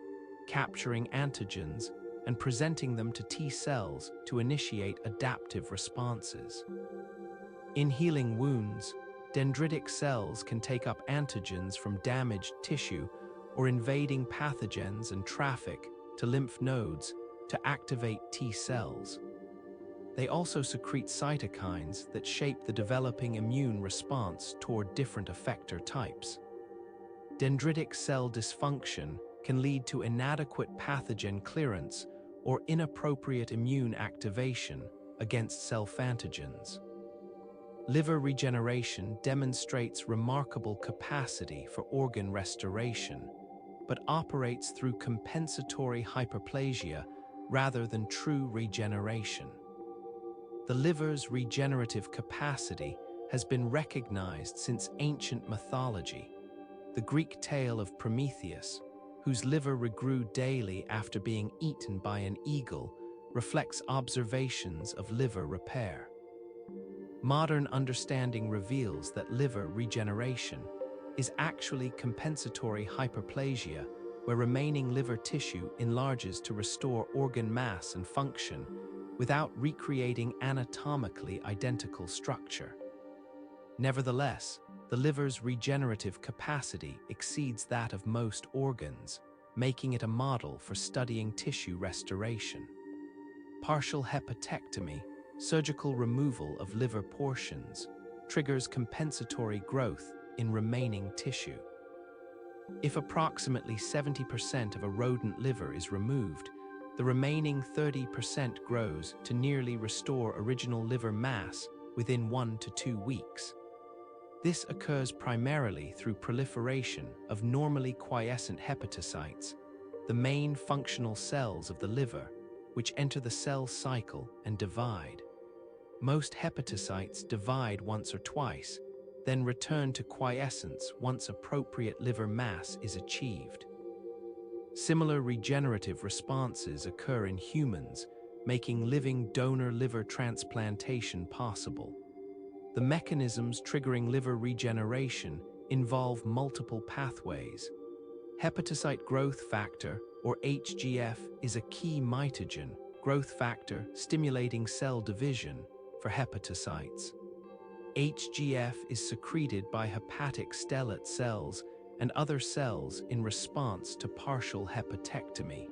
capturing antigens and presenting them to T cells to initiate adaptive responses. In healing wounds, dendritic cells can take up antigens from damaged tissue or invading pathogens and traffic to lymph nodes to activate T cells. They also secrete cytokines that shape the developing immune response toward different effector types. Dendritic cell dysfunction can lead to inadequate pathogen clearance or inappropriate immune activation against self-antigens. Liver regeneration demonstrates remarkable capacity for organ restoration, but operates through compensatory hyperplasia rather than true regeneration. The liver's regenerative capacity has been recognized since ancient mythology. The Greek tale of Prometheus, whose liver regrew daily after being eaten by an eagle, reflects observations of liver repair. Modern understanding reveals that liver regeneration is actually compensatory hyperplasia, where remaining liver tissue enlarges to restore organ mass and function without recreating anatomically identical structure. Nevertheless, the liver's regenerative capacity exceeds that of most organs, making it a model for studying tissue restoration. Partial hepatectomy, surgical removal of liver portions, triggers compensatory growth in remaining tissue. If approximately 70% of a rodent liver is removed, the remaining 30% grows to nearly restore original liver mass within 1 to 2 weeks. This occurs primarily through proliferation of normally quiescent hepatocytes, the main functional cells of the liver, which enter the cell cycle and divide. Most hepatocytes divide once or twice, then return to quiescence once appropriate liver mass is achieved. Similar regenerative responses occur in humans, making living donor liver transplantation possible. The mechanisms triggering liver regeneration involve multiple pathways. Hepatocyte growth factor, or HGF, is a key mitogen growth factor stimulating cell division for hepatocytes. HGF is secreted by hepatic stellate cells and other cells in response to partial hepatectomy.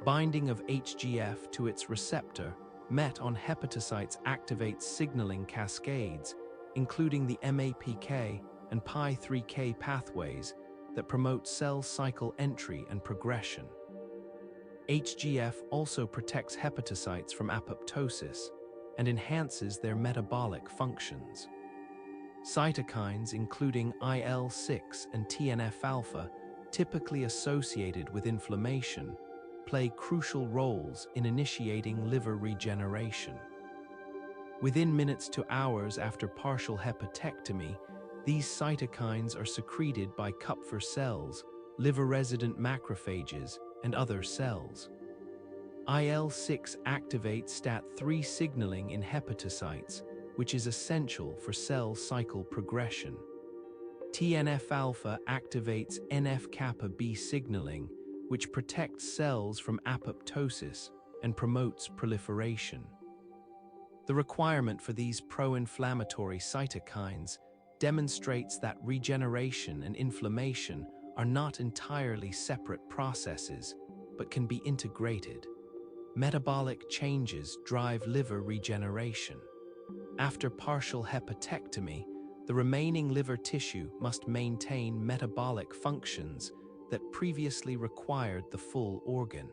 Binding of HGF to its receptor met on hepatocytes activates signaling cascades, including the MAPK and Pi3K pathways that promote cell cycle entry and progression. HGF also protects hepatocytes from apoptosis and enhances their metabolic functions. Cytokines including IL-6 and TNF-alpha, typically associated with inflammation, play crucial roles in initiating liver regeneration. Within minutes to hours after partial hepatectomy, these cytokines are secreted by Kupffer cells, liver-resident macrophages, and other cells. IL-6 activates STAT3 signaling in hepatocytes, which is essential for cell cycle progression. TNF-alpha activates NF-kappa B signaling, which protects cells from apoptosis and promotes proliferation. The requirement for these pro-inflammatory cytokines demonstrates that regeneration and inflammation are not entirely separate processes, but can be integrated. Metabolic changes drive liver regeneration. After partial hepatectomy, the remaining liver tissue must maintain metabolic functions that previously required the full organ.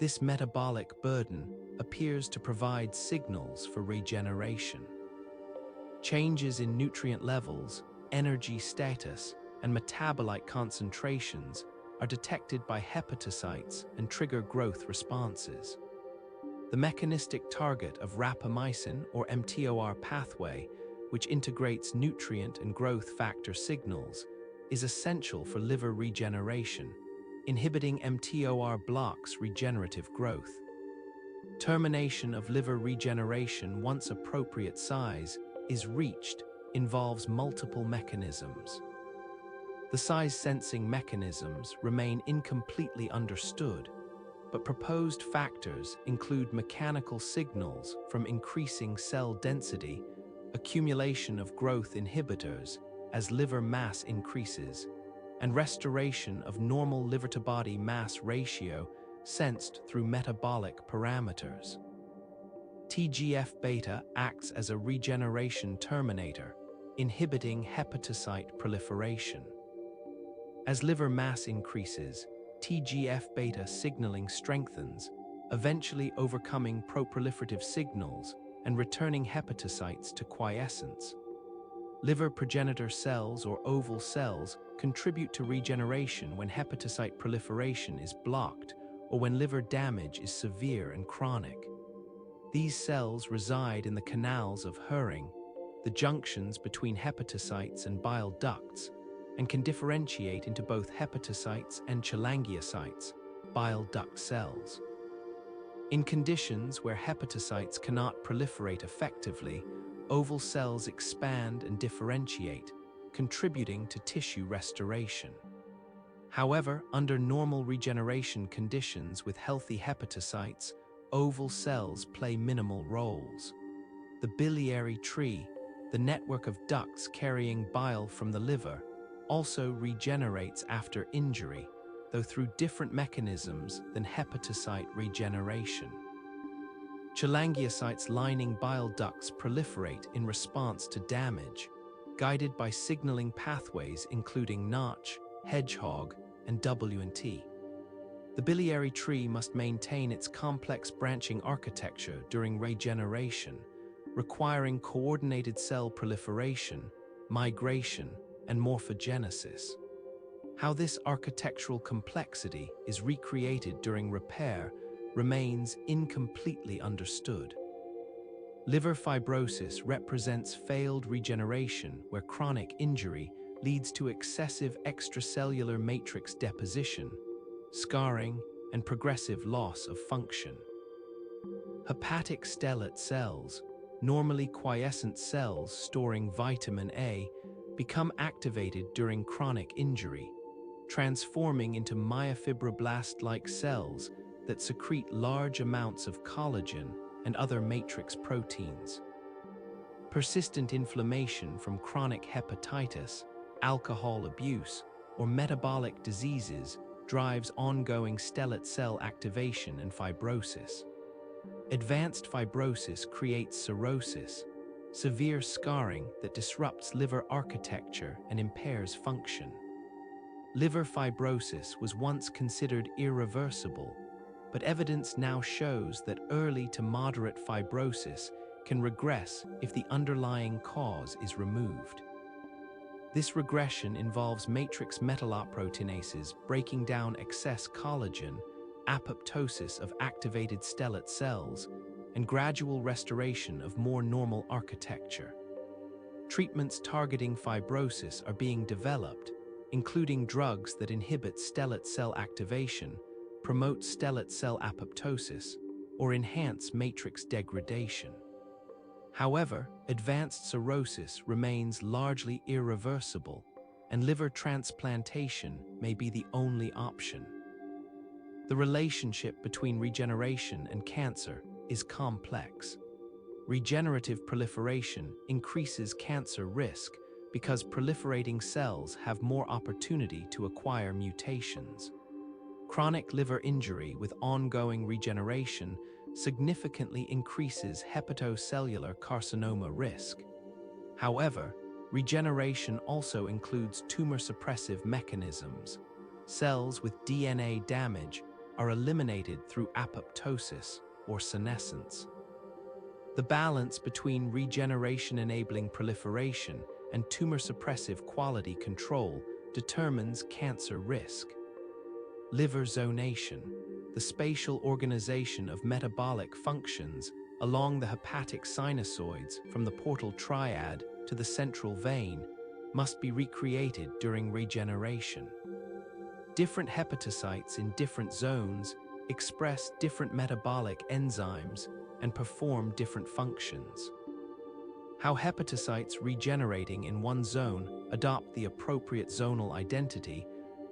This metabolic burden appears to provide signals for regeneration. Changes in nutrient levels, energy status, and metabolite concentrations are detected by hepatocytes and trigger growth responses. The mechanistic target of rapamycin or mTOR pathway, which integrates nutrient and growth factor signals, is essential for liver regeneration. Inhibiting mTOR blocks regenerative growth. Termination of liver regeneration once appropriate size is reached involves multiple mechanisms. The size-sensing mechanisms remain incompletely understood, but proposed factors include mechanical signals from increasing cell density, accumulation of growth inhibitors as liver mass increases, and restoration of normal liver-to-body mass ratio sensed through metabolic parameters. TGF-beta acts as a regeneration terminator, inhibiting hepatocyte proliferation. As liver mass increases, TGF-beta signaling strengthens, eventually overcoming proproliferative signals and returning hepatocytes to quiescence. Liver progenitor cells or oval cells contribute to regeneration when hepatocyte proliferation is blocked or when liver damage is severe and chronic. These cells reside in the canals of Hering, the junctions between hepatocytes and bile ducts, and can differentiate into both hepatocytes and cholangiocytes, bile duct cells. In conditions where hepatocytes cannot proliferate effectively, oval cells expand and differentiate, contributing to tissue restoration. However, under normal regeneration conditions with healthy hepatocytes, oval cells play minimal roles. The biliary tree, the network of ducts carrying bile from the liver, also regenerates after injury, though through different mechanisms than hepatocyte regeneration. Cholangiocytes lining bile ducts proliferate in response to damage, guided by signaling pathways including Notch, hedgehog, and W&T. The biliary tree must maintain its complex branching architecture during regeneration, requiring coordinated cell proliferation, migration, and morphogenesis. How this architectural complexity is recreated during repair remains incompletely understood. Liver fibrosis represents failed regeneration where chronic injury leads to excessive extracellular matrix deposition, scarring, and progressive loss of function. Hepatic stellate cells, normally quiescent cells storing vitamin A, become activated during chronic injury, transforming into myofibroblast-like cells that secrete large amounts of collagen and other matrix proteins. Persistent inflammation from chronic hepatitis, alcohol abuse, or metabolic diseases drives ongoing stellate cell activation and fibrosis. Advanced fibrosis creates cirrhosis, severe scarring that disrupts liver architecture and impairs function. Liver fibrosis was once considered irreversible, but evidence now shows that early to moderate fibrosis can regress if the underlying cause is removed. This regression involves matrix metalloproteinases breaking down excess collagen, apoptosis of activated stellate cells, and gradual restoration of more normal architecture. Treatments targeting fibrosis are being developed, including drugs that inhibit stellate cell activation, promote stellate cell apoptosis, or enhance matrix degradation. However, advanced cirrhosis remains largely irreversible, and liver transplantation may be the only option. The relationship between regeneration and cancer is complex. Regenerative proliferation increases cancer risk because proliferating cells have more opportunity to acquire mutations. Chronic liver injury with ongoing regeneration significantly increases hepatocellular carcinoma risk. However, regeneration also includes tumor-suppressive mechanisms. Cells with DNA damage are eliminated through apoptosis or senescence. The balance between regeneration-enabling proliferation and tumor-suppressive quality control determines cancer risk. Liver zonation, the spatial organization of metabolic functions along the hepatic sinusoids from the portal triad to the central vein, must be recreated during regeneration. Different hepatocytes in different zones express different metabolic enzymes and perform different functions. How hepatocytes regenerating in one zone adopt the appropriate zonal identity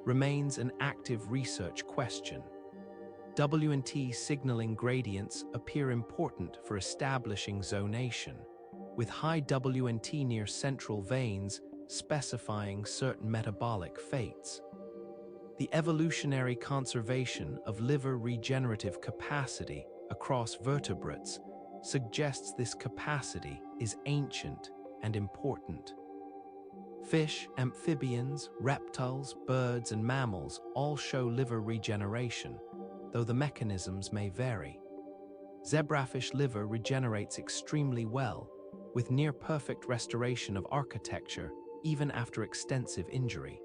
remains an active research question. W&T signaling gradients appear important for establishing zonation, with high W&T near central veins specifying certain metabolic fates. The evolutionary conservation of liver regenerative capacity across vertebrates suggests this capacity is ancient and important. Fish, amphibians, reptiles, birds, and mammals all show liver regeneration, though the mechanisms may vary. Zebrafish liver regenerates extremely well, with near-perfect restoration of architecture even after extensive injury.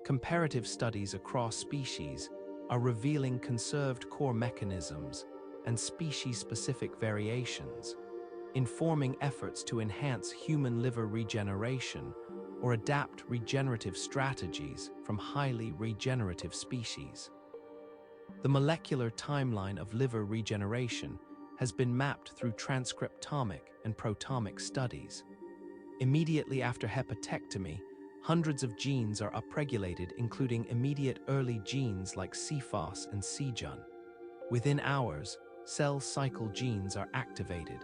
Comparative studies across species are revealing conserved core mechanisms and species-specific variations, informing efforts to enhance human liver regeneration or adapt regenerative strategies from highly regenerative species. The molecular timeline of liver regeneration has been mapped through transcriptomic and proteomic studies. Immediately after hepatectomy, hundreds of genes are upregulated, including immediate early genes like CFOS and CJUN. Within hours, cell cycle genes are activated.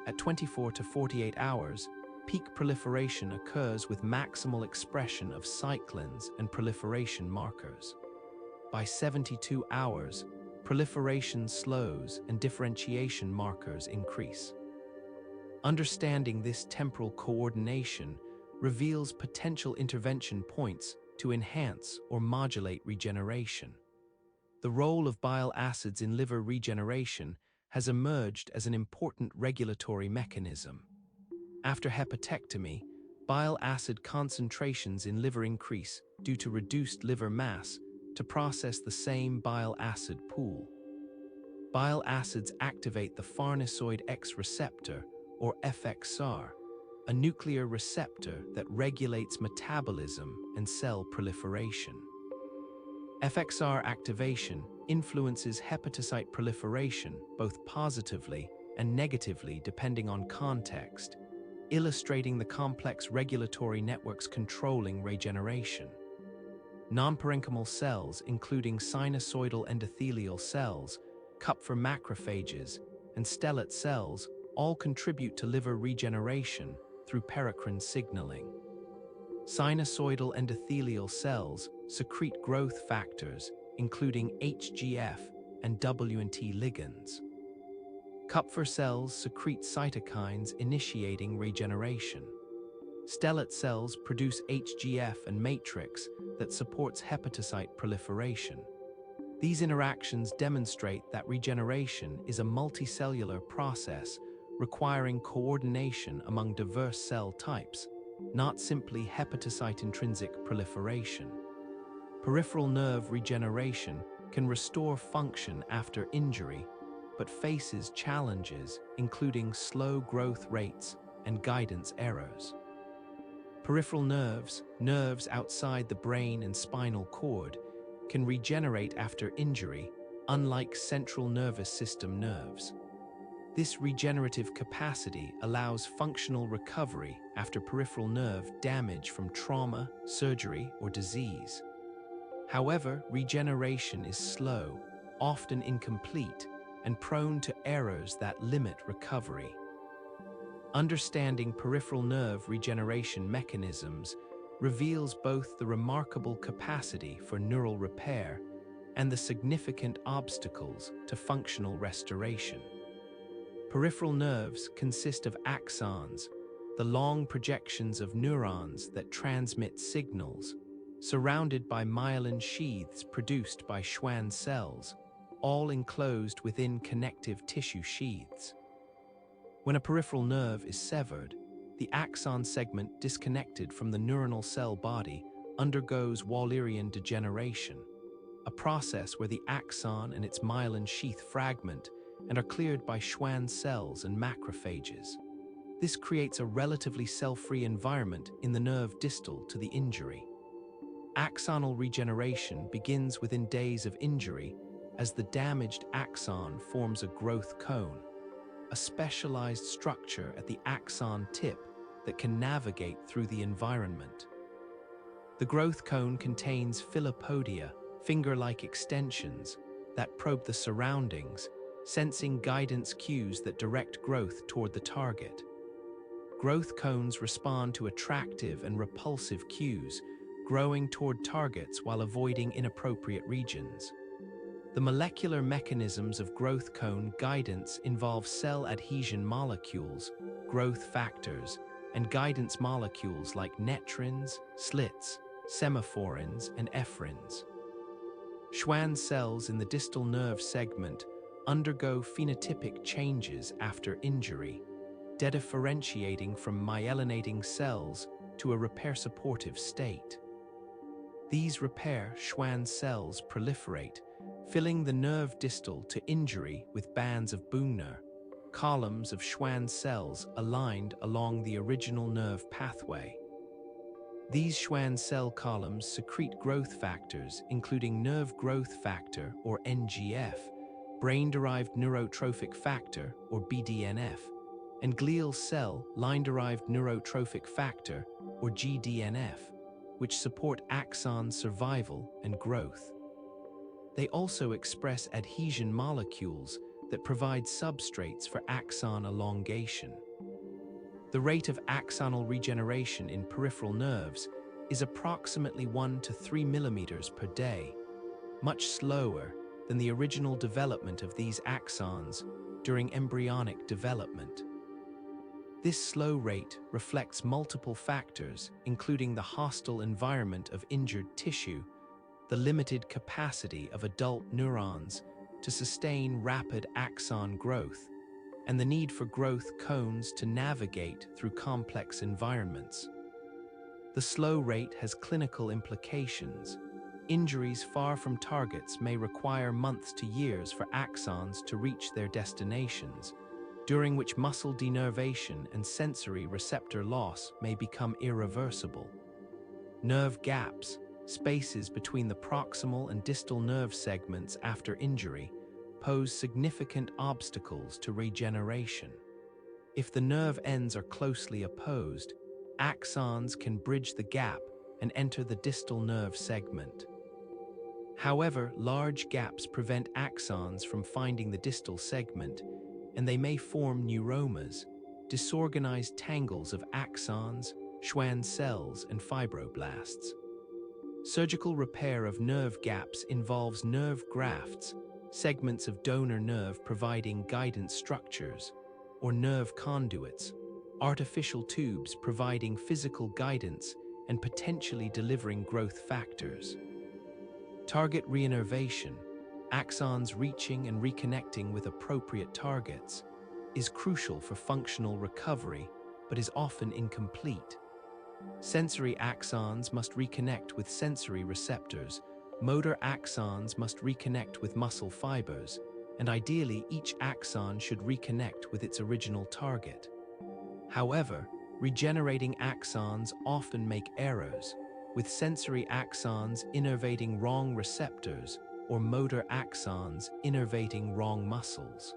At 24 to 48 hours, peak proliferation occurs with maximal expression of cyclins and proliferation markers. by 72 hours, proliferation slows and differentiation markers increase. Understanding this temporal coordination reveals potential intervention points to enhance or modulate regeneration. The role of bile acids in liver regeneration has emerged as an important regulatory mechanism. After hepatectomy, bile acid concentrations in liver increase due to reduced liver mass to process the same bile acid pool. Bile acids activate the farnesoid X receptor, or FXR, a nuclear receptor that regulates metabolism and cell proliferation. FXR activation influences hepatocyte proliferation both positively and negatively depending on context, illustrating the complex regulatory networks controlling regeneration. Non-parenchymal cells, including sinusoidal endothelial cells, Kupffer macrophages, and stellate cells, all contribute to liver regeneration through paracrine signaling. Sinusoidal endothelial cells secrete growth factors, including HGF and WNT ligands. Kupffer cells secrete cytokines initiating regeneration. Stellate cells produce HGF and matrix that supports hepatocyte proliferation. These interactions demonstrate that regeneration is a multicellular process requiring coordination among diverse cell types, not simply hepatocyte-intrinsic proliferation. Peripheral nerve regeneration can restore function after injury, but faces challenges including slow growth rates and guidance errors. Peripheral nerves, nerves outside the brain and spinal cord, can regenerate after injury, unlike central nervous system nerves. This regenerative capacity allows functional recovery after peripheral nerve damage from trauma, surgery, or disease. However, regeneration is slow, often incomplete, and prone to errors that limit recovery. Understanding peripheral nerve regeneration mechanisms reveals both the remarkable capacity for neural repair and the significant obstacles to functional restoration. Peripheral nerves consist of axons, the long projections of neurons that transmit signals, surrounded by myelin sheaths produced by Schwann cells, all enclosed within connective tissue sheaths. When a peripheral nerve is severed, the axon segment disconnected from the neuronal cell body undergoes Wallerian degeneration, a process where the axon and its myelin sheath fragment and are cleared by Schwann cells and macrophages. This creates a relatively cell-free environment in the nerve distal to the injury. Axonal regeneration begins within days of injury as the damaged axon forms a growth cone, a specialized structure at the axon tip that can navigate through the environment. The growth cone contains filopodia, finger-like extensions, that probe the surroundings, sensing guidance cues that direct growth toward the target. Growth cones respond to attractive and repulsive cues, growing toward targets while avoiding inappropriate regions. The molecular mechanisms of growth cone guidance involve cell adhesion molecules, growth factors, and guidance molecules like netrins, slits, semaphorins, and ephrins. Schwann cells in the distal nerve segment undergo phenotypic changes after injury, dedifferentiating from myelinating cells to a repair-supportive state. These repair Schwann cells proliferate, filling the nerve distal to injury with bands of Bungner, columns of Schwann cells aligned along the original nerve pathway. These Schwann cell columns secrete growth factors, including nerve growth factor, or NGF, brain-derived neurotrophic factor, or BDNF, and glial cell line-derived neurotrophic factor, or GDNF, which support axon survival and growth. They also express adhesion molecules that provide substrates for axon elongation. The rate of axonal regeneration in peripheral nerves is approximately 1 to 3 millimeters per day, much slower than the original development of these axons during embryonic development. This slow rate reflects multiple factors, including the hostile environment of injured tissue, the limited capacity of adult neurons to sustain rapid axon growth, and the need for growth cones to navigate through complex environments. The slow rate has clinical implications. Injuries far from targets may require months to years for axons to reach their destinations, during which muscle denervation and sensory receptor loss may become irreversible. Nerve gaps, spaces between the proximal and distal nerve segments after injury, pose significant obstacles to regeneration. If the nerve ends are closely opposed, axons can bridge the gap and enter the distal nerve segment. However, large gaps prevent axons from finding the distal segment, and they may form neuromas, disorganized tangles of axons, Schwann cells, and fibroblasts. Surgical repair of nerve gaps involves nerve grafts, segments of donor nerve providing guidance structures, or nerve conduits, artificial tubes providing physical guidance and potentially delivering growth factors. Target reinnervation, axons reaching and reconnecting with appropriate targets, is crucial for functional recovery, but is often incomplete. Sensory axons must reconnect with sensory receptors, motor axons must reconnect with muscle fibers, and ideally each axon should reconnect with its original target. However, regenerating axons often make errors, with sensory axons innervating wrong receptors or motor axons innervating wrong muscles.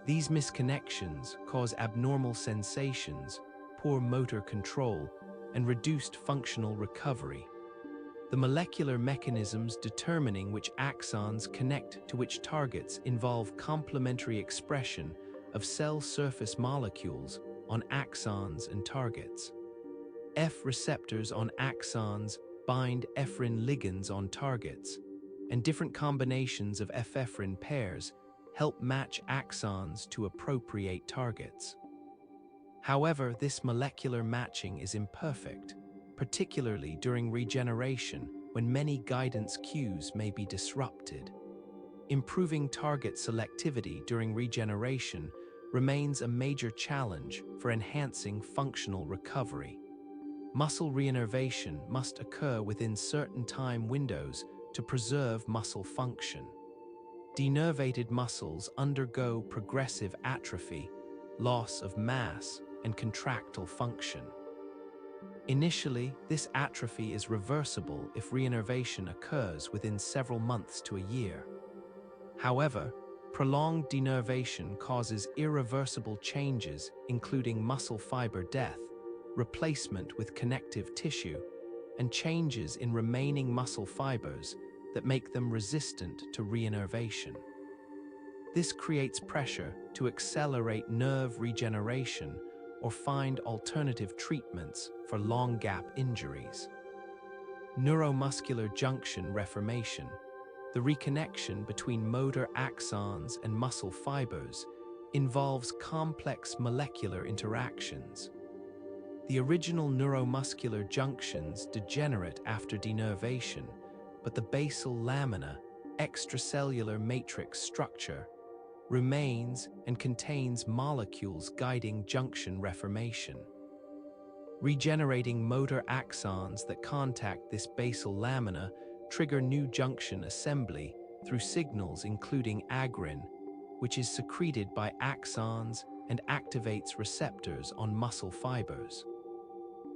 These misconnections cause abnormal sensations, poor motor control, and reduced functional recovery. The molecular mechanisms determining which axons connect to which targets involve complementary expression of cell surface molecules on axons and targets. F receptors on axons bind ephrin ligands on targets, and different combinations of F-ephrin pairs help match axons to appropriate targets. However, this molecular matching is imperfect, particularly during regeneration when many guidance cues may be disrupted. Improving target selectivity during regeneration remains a major challenge for enhancing functional recovery. Muscle reinnervation must occur within certain time windows to preserve muscle function. Denervated muscles undergo progressive atrophy, loss of mass, and contractile function. Initially, this atrophy is reversible if reinnervation occurs within several months to a year. However, prolonged denervation causes irreversible changes, including muscle fiber death, replacement with connective tissue, and changes in remaining muscle fibers that make them resistant to reinnervation. This creates pressure to accelerate nerve regeneration or find alternative treatments for long gap injuries. Neuromuscular junction reformation, the reconnection between motor axons and muscle fibers, involves complex molecular interactions. The original neuromuscular junctions degenerate after denervation, but the basal lamina, extracellular matrix structure, remains and contains molecules guiding junction reformation. Regenerating motor axons that contact this basal lamina trigger new junction assembly through signals including agrin, which is secreted by axons and activates receptors on muscle fibers.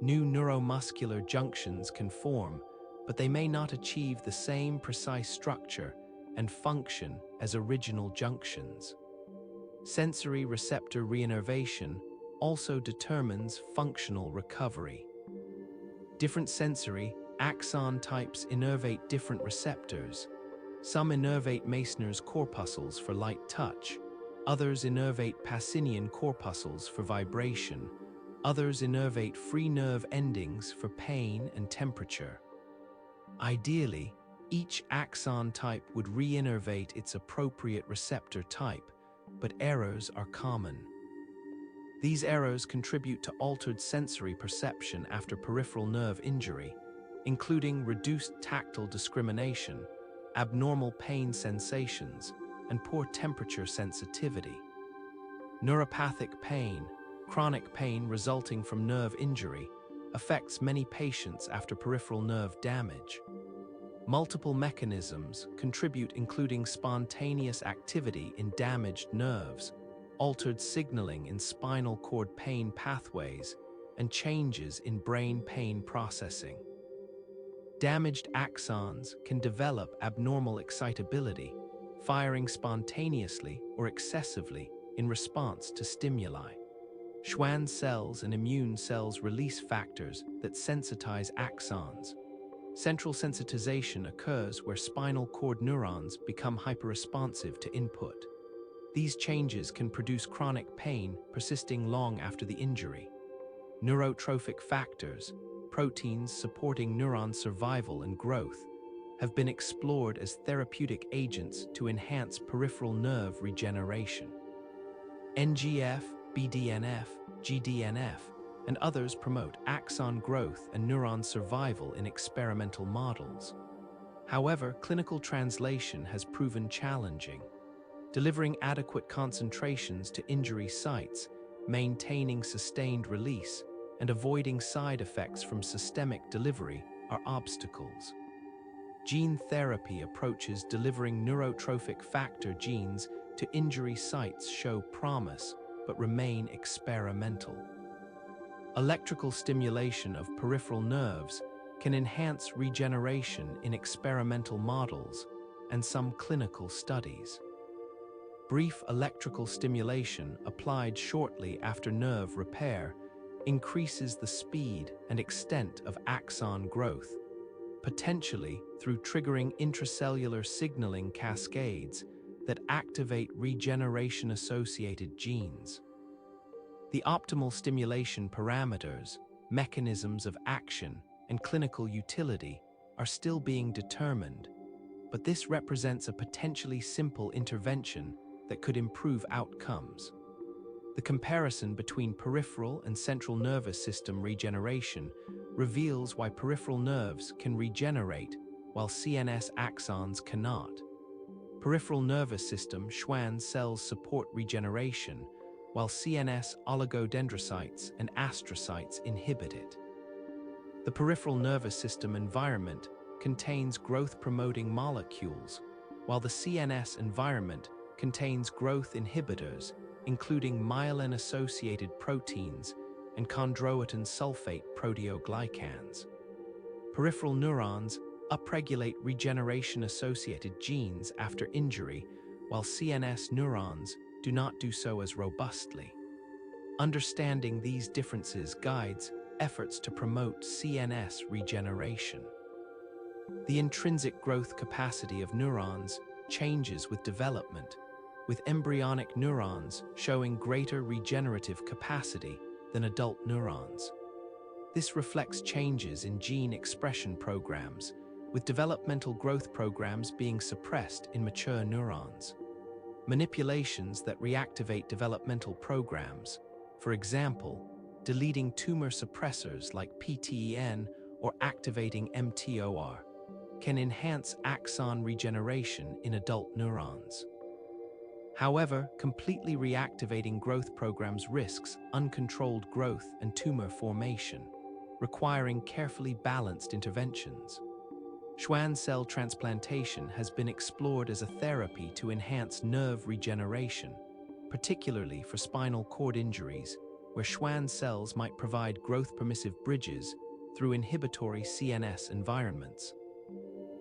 New neuromuscular junctions can form, but they may not achieve the same precise structure and function as original junctions. Sensory receptor reinnervation also determines functional recovery. Different sensory axon types innervate different receptors. Some innervate Meissner's corpuscles for light touch, others innervate Pacinian corpuscles for vibration, others innervate free nerve endings for pain and temperature. Ideally, Each axon type would reinnervate its appropriate receptor type, but errors are common. These errors contribute to altered sensory perception after peripheral nerve injury, including reduced tactile discrimination, abnormal pain sensations, and poor temperature sensitivity. Neuropathic pain, chronic pain resulting from nerve injury, affects many patients after peripheral nerve damage. Multiple mechanisms contribute, including spontaneous activity in damaged nerves, altered signaling in spinal cord pain pathways, and changes in brain pain processing. Damaged axons can develop abnormal excitability, firing spontaneously or excessively in response to stimuli. Schwann cells and immune cells release factors that sensitize axons. Central sensitization occurs where spinal cord neurons become hyperresponsive to input. These changes can produce chronic pain persisting long after the injury. Neurotrophic factors, proteins supporting neuron survival and growth, have been explored as therapeutic agents to enhance peripheral nerve regeneration. NGF, BDNF, GDNF, and others promote axon growth and neuron survival in experimental models. However, clinical translation has proven challenging. Delivering adequate concentrations to injury sites, maintaining sustained release, and avoiding side effects from systemic delivery are obstacles. Gene therapy approaches delivering neurotrophic factor genes to injury sites show promise, but remain experimental. Electrical stimulation of peripheral nerves can enhance regeneration in experimental models and some clinical studies. Brief electrical stimulation applied shortly after nerve repair increases the speed and extent of axon growth, potentially through triggering intracellular signaling cascades that activate regeneration-associated genes. The optimal stimulation parameters, mechanisms of action, and clinical utility are still being determined, but this represents a potentially simple intervention that could improve outcomes. The comparison between peripheral and central nervous system regeneration reveals why peripheral nerves can regenerate while CNS axons cannot. Peripheral nervous system Schwann cells support regeneration, while CNS oligodendrocytes and astrocytes inhibit it. The peripheral nervous system environment contains growth-promoting molecules, while the CNS environment contains growth inhibitors, including myelin-associated proteins and chondroitin sulfate proteoglycans. Peripheral neurons upregulate regeneration-associated genes after injury, while CNS neurons do not do so as robustly. Understanding these differences guides efforts to promote CNS regeneration. The intrinsic growth capacity of neurons changes with development, with embryonic neurons showing greater regenerative capacity than adult neurons. This reflects changes in gene expression programs, with developmental growth programs being suppressed in mature neurons. Manipulations that reactivate developmental programs, for example, deleting tumor suppressors like PTEN or activating mTOR, can enhance axon regeneration in adult neurons. However, completely reactivating growth programs risks uncontrolled growth and tumor formation, requiring carefully balanced interventions. Schwann cell transplantation has been explored as a therapy to enhance nerve regeneration, particularly for spinal cord injuries, where Schwann cells might provide growth-permissive bridges through inhibitory CNS environments.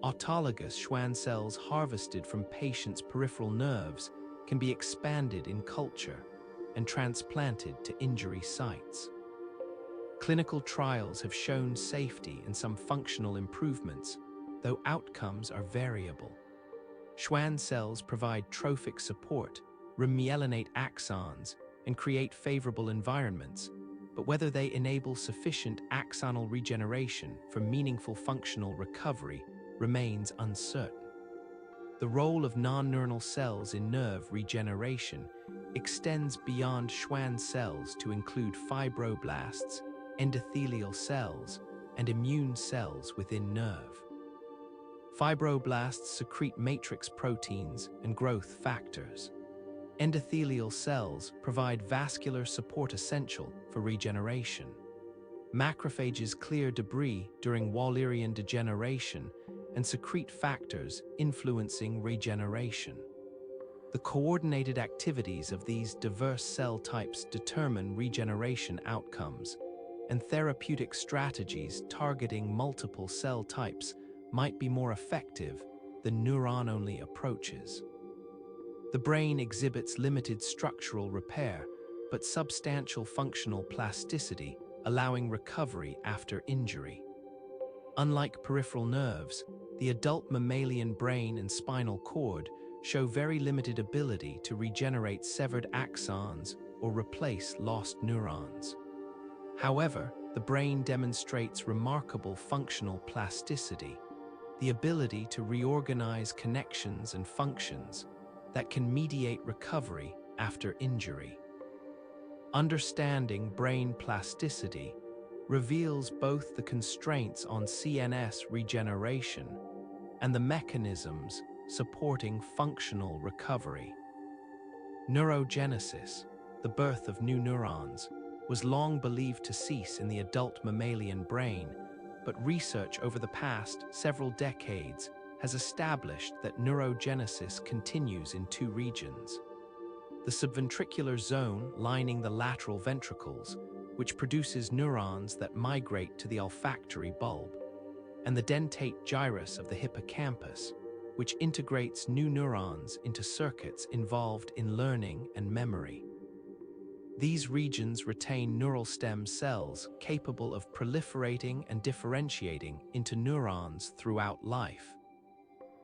Autologous Schwann cells harvested from patients' peripheral nerves can be expanded in culture and transplanted to injury sites. Clinical trials have shown safety and some functional improvements, though outcomes are variable. Schwann cells provide trophic support, remyelinate axons, and create favorable environments, but whether they enable sufficient axonal regeneration for meaningful functional recovery remains uncertain. The role of non-neuronal cells in nerve regeneration extends beyond Schwann cells to include fibroblasts, endothelial cells, and immune cells within nerve. Fibroblasts secrete matrix proteins and growth factors. Endothelial cells provide vascular support essential for regeneration. Macrophages clear debris during Wallerian degeneration and secrete factors influencing regeneration. The coordinated activities of these diverse cell types determine regeneration outcomes, and therapeutic strategies targeting multiple cell types might be more effective than neuron-only approaches. The brain exhibits limited structural repair, but substantial functional plasticity, allowing recovery after injury. Unlike peripheral nerves, the adult mammalian brain and spinal cord show very limited ability to regenerate severed axons or replace lost neurons. However, the brain demonstrates remarkable functional plasticity, the ability to reorganize connections and functions that can mediate recovery after injury. Understanding brain plasticity reveals both the constraints on CNS regeneration and the mechanisms supporting functional recovery. Neurogenesis, the birth of new neurons, was long believed to cease in the adult mammalian brain, but research over the past several decades has established that neurogenesis continues in two regions. The subventricular zone lining the lateral ventricles, which produces neurons that migrate to the olfactory bulb, and the dentate gyrus of the hippocampus, which integrates new neurons into circuits involved in learning and memory. These regions retain neural stem cells capable of proliferating and differentiating into neurons throughout life.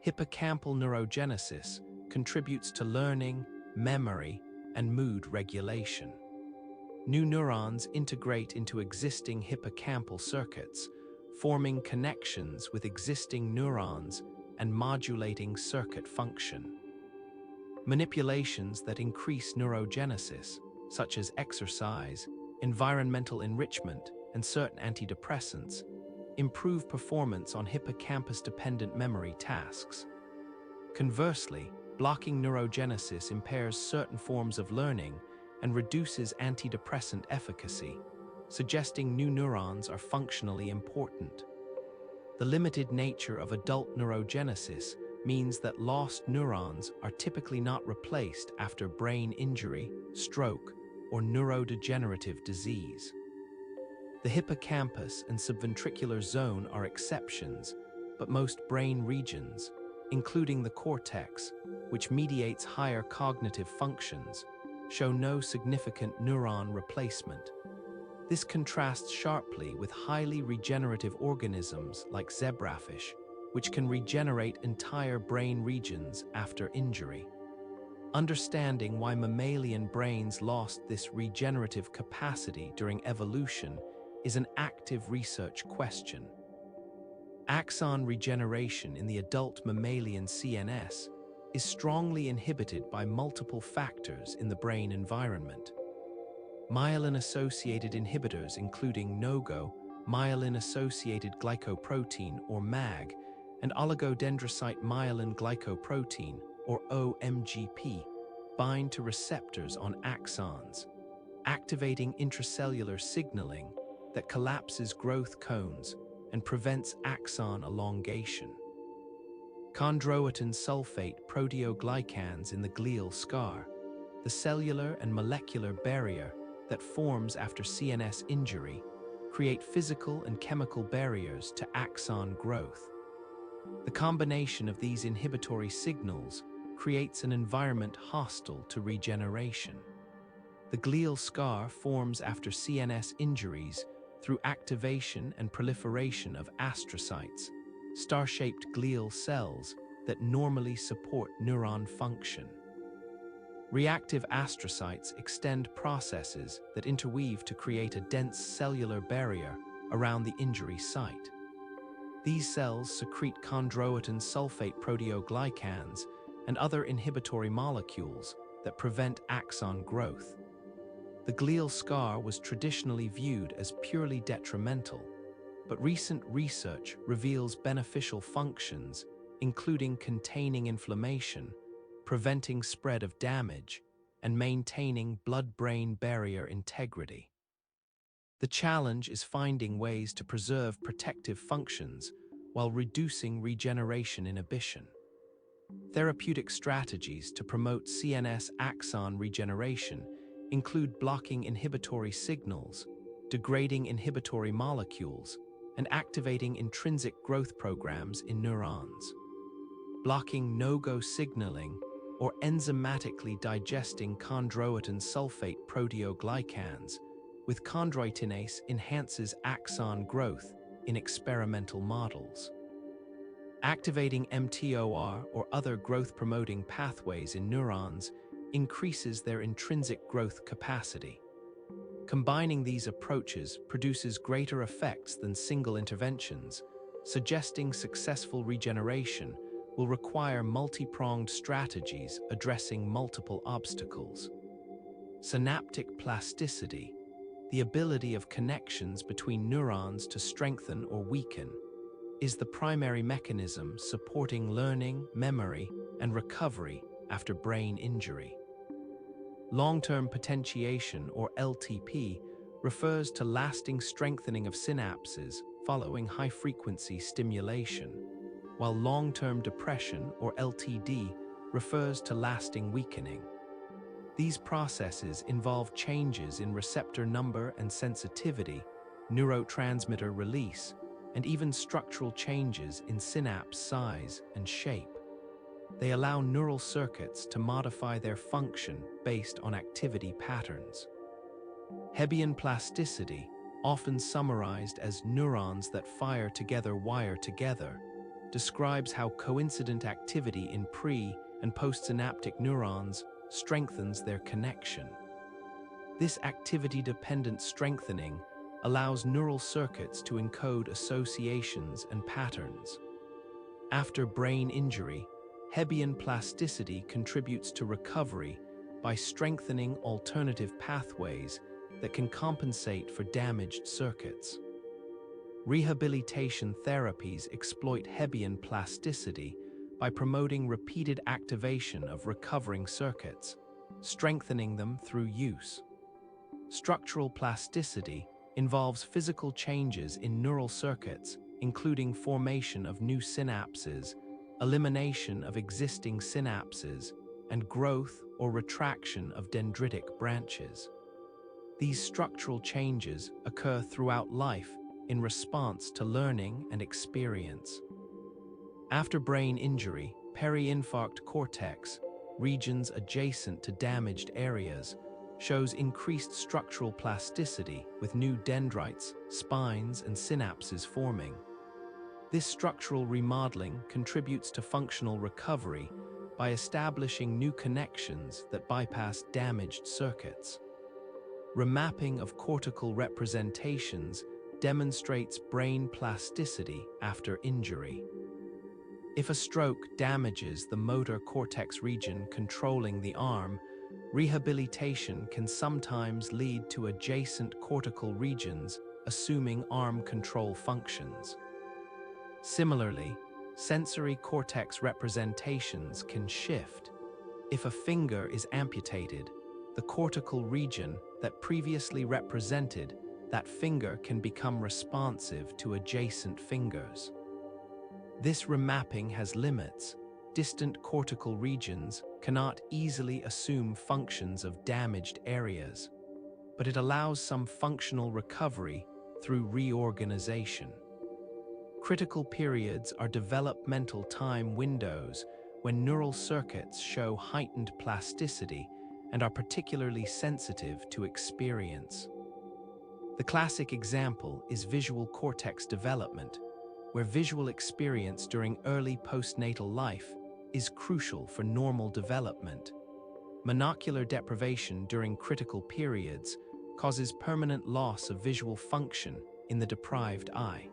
Hippocampal neurogenesis contributes to learning, memory, and mood regulation. New neurons integrate into existing hippocampal circuits, forming connections with existing neurons and modulating circuit function. Manipulations that increase neurogenesis, such as exercise, environmental enrichment, and certain antidepressants, improve performance on hippocampus-dependent memory tasks. Conversely, blocking neurogenesis impairs certain forms of learning and reduces antidepressant efficacy, suggesting new neurons are functionally important. The limited nature of adult neurogenesis means that lost neurons are typically not replaced after brain injury, stroke, or neurodegenerative disease. The hippocampus and subventricular zone are exceptions, but most brain regions, including the cortex, which mediates higher cognitive functions, show no significant neuron replacement. This contrasts sharply with highly regenerative organisms like zebrafish, which can regenerate entire brain regions after injury. Understanding why mammalian brains lost this regenerative capacity during evolution is an active research question. Axon regeneration in the adult mammalian CNS is strongly inhibited by multiple factors in the brain environment. Myelin-associated inhibitors including NOGO, myelin-associated glycoprotein or MAG, and oligodendrocyte myelin glycoprotein or OMGP bind to receptors on axons, activating intracellular signaling that collapses growth cones and prevents axon elongation. Chondroitin sulfate proteoglycans in the glial scar, the cellular and molecular barrier that forms after CNS injury, create physical and chemical barriers to axon growth. The combination of these inhibitory signals creates an environment hostile to regeneration. The glial scar forms after CNS injuries through activation and proliferation of astrocytes, star-shaped glial cells that normally support neuron function. Reactive astrocytes extend processes that interweave to create a dense cellular barrier around the injury site. These cells secrete chondroitin sulfate proteoglycans and other inhibitory molecules that prevent axon growth. The glial scar was traditionally viewed as purely detrimental, but recent research reveals beneficial functions, including containing inflammation, preventing spread of damage, and maintaining blood-brain barrier integrity. The challenge is finding ways to preserve protective functions while reducing regeneration inhibition. Therapeutic strategies to promote CNS axon regeneration include blocking inhibitory signals, degrading inhibitory molecules, and activating intrinsic growth programs in neurons. Blocking no-go signaling or enzymatically digesting chondroitin sulfate proteoglycans with chondroitinase enhances axon growth in experimental models. Activating mTOR or other growth-promoting pathways in neurons increases their intrinsic growth capacity. Combining these approaches produces greater effects than single interventions, suggesting successful regeneration will require multi-pronged strategies addressing multiple obstacles. Synaptic plasticity, the ability of connections between neurons to strengthen or weaken, is the primary mechanism supporting learning, memory, and recovery after brain injury. Long-term potentiation, or LTP, refers to lasting strengthening of synapses following high-frequency stimulation, while long-term depression, or LTD, refers to lasting weakening. These processes involve changes in receptor number and sensitivity, neurotransmitter release, and even structural changes in synapse size and shape. They allow neural circuits to modify their function based on activity patterns. Hebbian plasticity, often summarized as neurons that fire together wire together, describes how coincident activity in pre- and postsynaptic neurons strengthens their connection. This activity-dependent strengthening allows neural circuits to encode associations and patterns. After brain injury, Hebbian plasticity contributes to recovery by strengthening alternative pathways that can compensate for damaged circuits. Rehabilitation therapies exploit Hebbian plasticity by promoting repeated activation of recovering circuits, strengthening them through use. Structural plasticity involves physical changes in neural circuits, including formation of new synapses, elimination of existing synapses, and growth or retraction of dendritic branches. These structural changes occur throughout life in response to learning and experience. After brain injury, peri-infarct cortex, regions adjacent to damaged areas, shows increased structural plasticity with new dendrites, spines, and synapses forming. This structural remodeling contributes to functional recovery by establishing new connections that bypass damaged circuits. Remapping of cortical representations demonstrates brain plasticity after injury. If a stroke damages the motor cortex region controlling the arm, rehabilitation can sometimes lead to adjacent cortical regions assuming arm control functions. Similarly, sensory cortex representations can shift. If a finger is amputated, the cortical region that previously represented that finger can become responsive to adjacent fingers. This remapping has limits. Distant cortical regions cannot easily assume functions of damaged areas, but it allows some functional recovery through reorganization. Critical periods are developmental time windows when neural circuits show heightened plasticity and are particularly sensitive to experience. The classic example is visual cortex development, where visual experience during early postnatal life is crucial for normal development. Monocular deprivation during critical periods causes permanent loss of visual function in the deprived eye.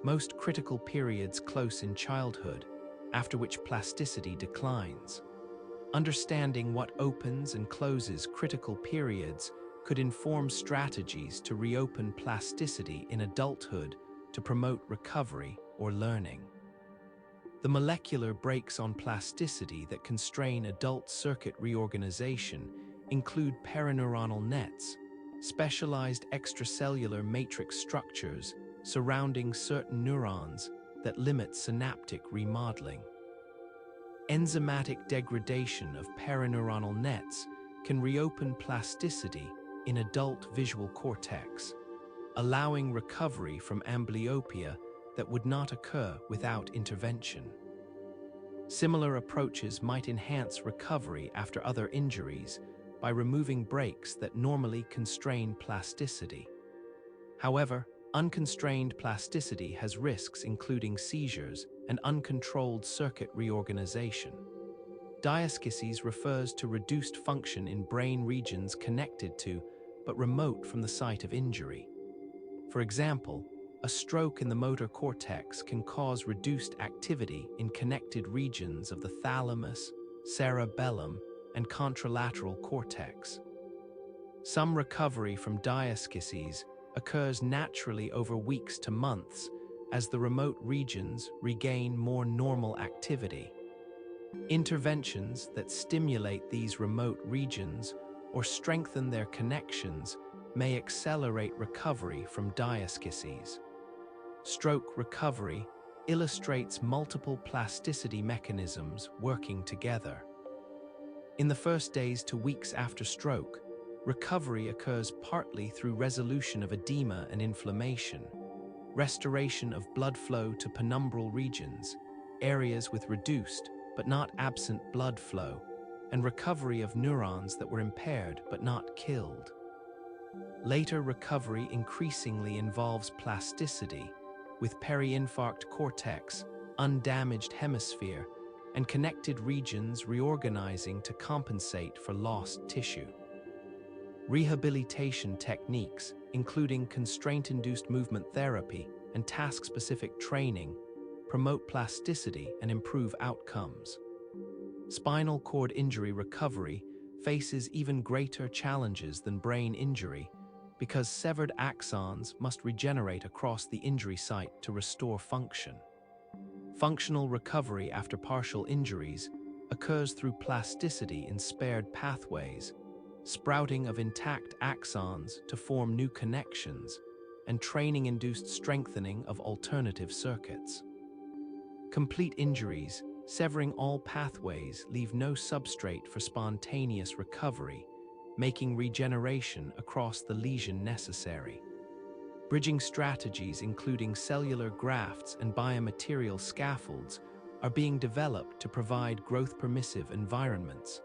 most critical periods close in childhood, after which plasticity declines. Understanding what opens and closes critical periods could inform strategies to reopen plasticity in adulthood to promote recovery or learning. The molecular brakes on plasticity that constrain adult circuit reorganization include perineuronal nets, specialized extracellular matrix structures surrounding certain neurons that limit synaptic remodeling. Enzymatic degradation of perineuronal nets can reopen plasticity in adult visual cortex, allowing recovery from amblyopia that would not occur without intervention. Similar approaches might enhance recovery after other injuries by removing brakes that normally constrain plasticity. However, unconstrained plasticity has risks including seizures and uncontrolled circuit reorganization. Diaskesis refers to reduced function in brain regions connected to but remote from the site of injury. For example, a stroke in the motor cortex can cause reduced activity in connected regions of the thalamus, cerebellum, and contralateral cortex. Some recovery from diaskesis occurs naturally over weeks to months as the remote regions regain more normal activity. Interventions that stimulate these remote regions or strengthen their connections may accelerate recovery from diaskesis. Stroke recovery illustrates multiple plasticity mechanisms working together. In the first days to weeks after stroke, recovery occurs partly through resolution of edema and inflammation, restoration of blood flow to penumbral regions, areas with reduced but not absent blood flow, and recovery of neurons that were impaired but not killed. Later recovery increasingly involves plasticity, with peri-infarct cortex, undamaged hemisphere, and connected regions reorganizing to compensate for lost tissue. Rehabilitation techniques, including constraint-induced movement therapy and task-specific training, promote plasticity and improve outcomes. Spinal cord injury recovery faces even greater challenges than brain injury because severed axons must regenerate across the injury site to restore function. Functional recovery after partial injuries occurs through plasticity in spared pathways, sprouting of intact axons to form new connections, and training-induced strengthening of alternative circuits. Complete injuries, severing all pathways, leave no substrate for spontaneous recovery, making regeneration across the lesion necessary. Bridging strategies including cellular grafts and biomaterial scaffolds are being developed to provide growth-permissive environments.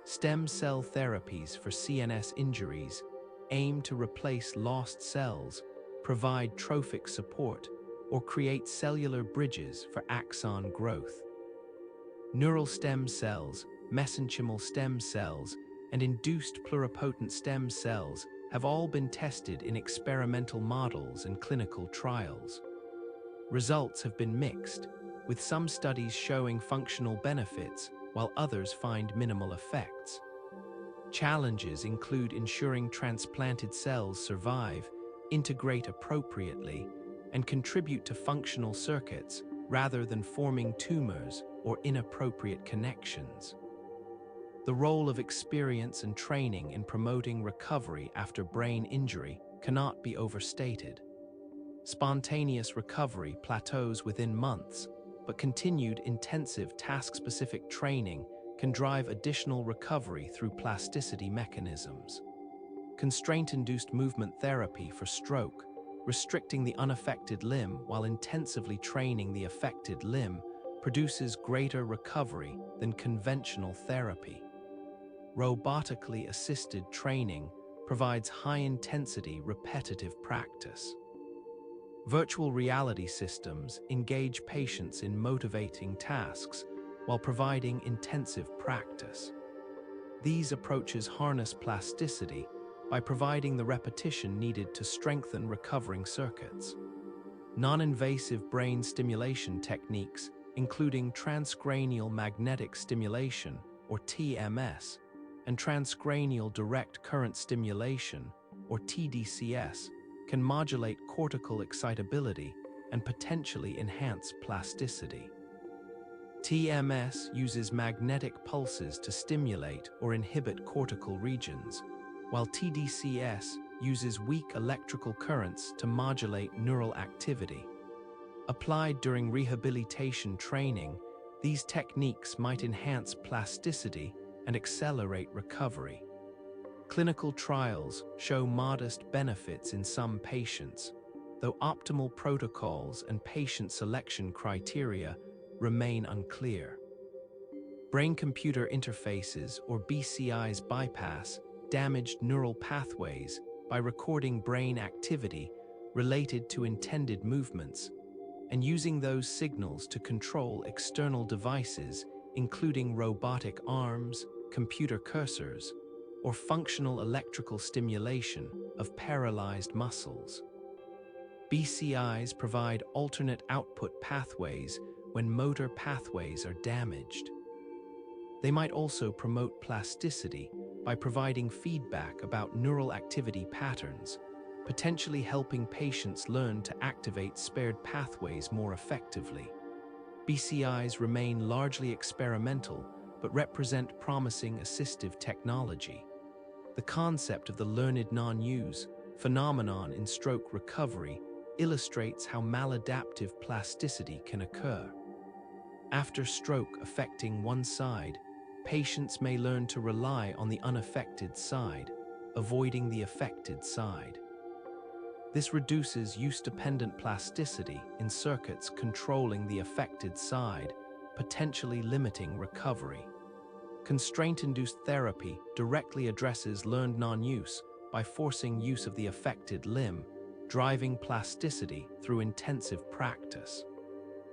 Stem cell therapies for CNS injuries aim to replace lost cells, provide trophic support, or create cellular bridges for axon growth. Neural stem cells, mesenchymal stem cells, and induced pluripotent stem cells have all been tested in experimental models and clinical trials. Results have been mixed, with some studies showing functional benefits while others find minimal effects. Challenges include ensuring transplanted cells survive, integrate appropriately, and contribute to functional circuits rather than forming tumors or inappropriate connections. The role of experience and training in promoting recovery after brain injury cannot be overstated. Spontaneous recovery plateaus within months, but continued intensive task-specific training can drive additional recovery through plasticity mechanisms. Constraint-induced movement therapy for stroke, restricting the unaffected limb while intensively training the affected limb, produces greater recovery than conventional therapy. Robotically assisted training provides high-intensity repetitive practice. Virtual reality systems engage patients in motivating tasks while providing intensive practice. These approaches harness plasticity by providing the repetition needed to strengthen recovering circuits. Non-invasive brain stimulation techniques, including transcranial magnetic stimulation, or TMS, and transcranial direct current stimulation, or TDCS, can modulate cortical excitability and potentially enhance plasticity. TMS uses magnetic pulses to stimulate or inhibit cortical regions, while TDCS uses weak electrical currents to modulate neural activity. Applied during rehabilitation training, these techniques might enhance plasticity and accelerate recovery. Clinical trials show modest benefits in some patients, though optimal protocols and patient selection criteria remain unclear. Brain-computer interfaces, or BCIs, bypass damaged neural pathways by recording brain activity related to intended movements and using those signals to control external devices, including robotic arms, computer cursors, or functional electrical stimulation of paralyzed muscles. BCIs provide alternate output pathways when motor pathways are damaged. They might also promote plasticity by providing feedback about neural activity patterns, potentially helping patients learn to activate spared pathways more effectively. BCIs remain largely experimental, but represent promising assistive technology. The concept of the learned non-use phenomenon in stroke recovery illustrates how maladaptive plasticity can occur. After stroke affecting one side, patients may learn to rely on the unaffected side, avoiding the affected side. This reduces use-dependent plasticity in circuits controlling the affected side, potentially limiting recovery. Constraint-induced therapy directly addresses learned non-use by forcing use of the affected limb, driving plasticity through intensive practice.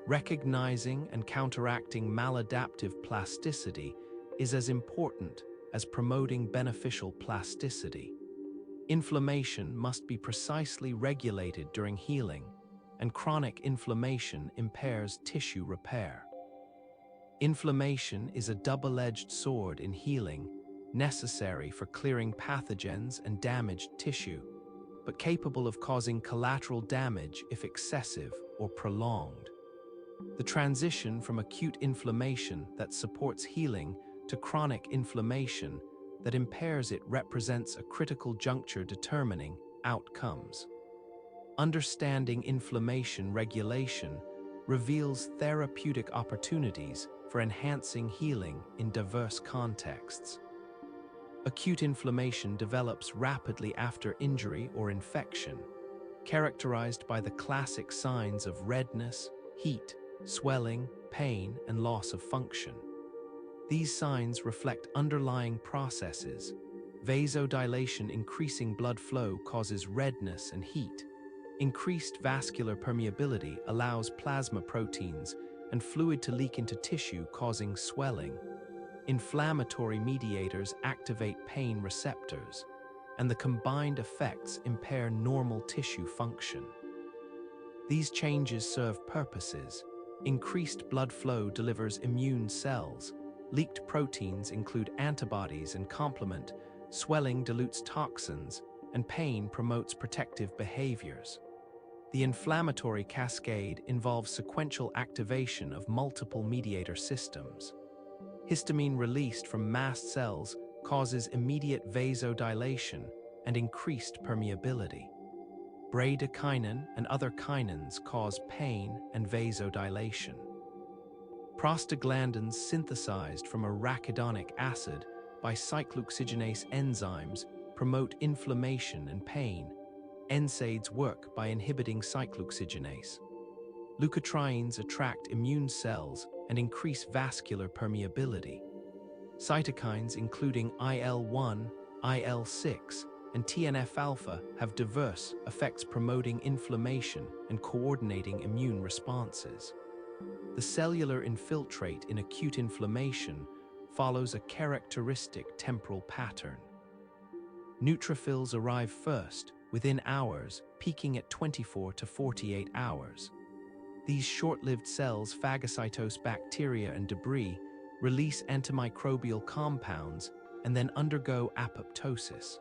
Recognizing and counteracting maladaptive plasticity is as important as promoting beneficial plasticity. Inflammation must be precisely regulated during healing, and chronic inflammation impairs tissue repair. Inflammation is a double-edged sword in healing, necessary for clearing pathogens and damaged tissue, but capable of causing collateral damage if excessive or prolonged. The transition from acute inflammation that supports healing to chronic inflammation that impairs it represents a critical juncture determining outcomes. Understanding inflammation regulation reveals therapeutic opportunities for enhancing healing in diverse contexts. Acute inflammation develops rapidly after injury or infection, characterized by the classic signs of redness, heat, swelling, pain, and loss of function. These signs reflect underlying processes. Vasodilation, increasing blood flow, causes redness and heat. Increased vascular permeability allows plasma proteins and fluid to leak into tissue, causing swelling. Inflammatory mediators activate pain receptors, and the combined effects impair normal tissue function. These changes serve purposes. Increased blood flow delivers immune cells. Leaked proteins include antibodies and complement. Swelling dilutes toxins, and pain promotes protective behaviors. The inflammatory cascade involves sequential activation of multiple mediator systems. Histamine released from mast cells causes immediate vasodilation and increased permeability. Bradykinin and other kinins cause pain and vasodilation. Prostaglandins synthesized from arachidonic acid by cyclooxygenase enzymes promote inflammation and pain. NSAIDs work by inhibiting cyclooxygenase. Leukotrienes attract immune cells and increase vascular permeability. Cytokines including IL-1, IL-6, and TNF-alpha have diverse effects promoting inflammation and coordinating immune responses. The cellular infiltrate in acute inflammation follows a characteristic temporal pattern. Neutrophils arrive first. Within hours, peaking at 24 to 48 hours. These short-lived cells phagocytose bacteria and debris, release antimicrobial compounds, and then undergo apoptosis.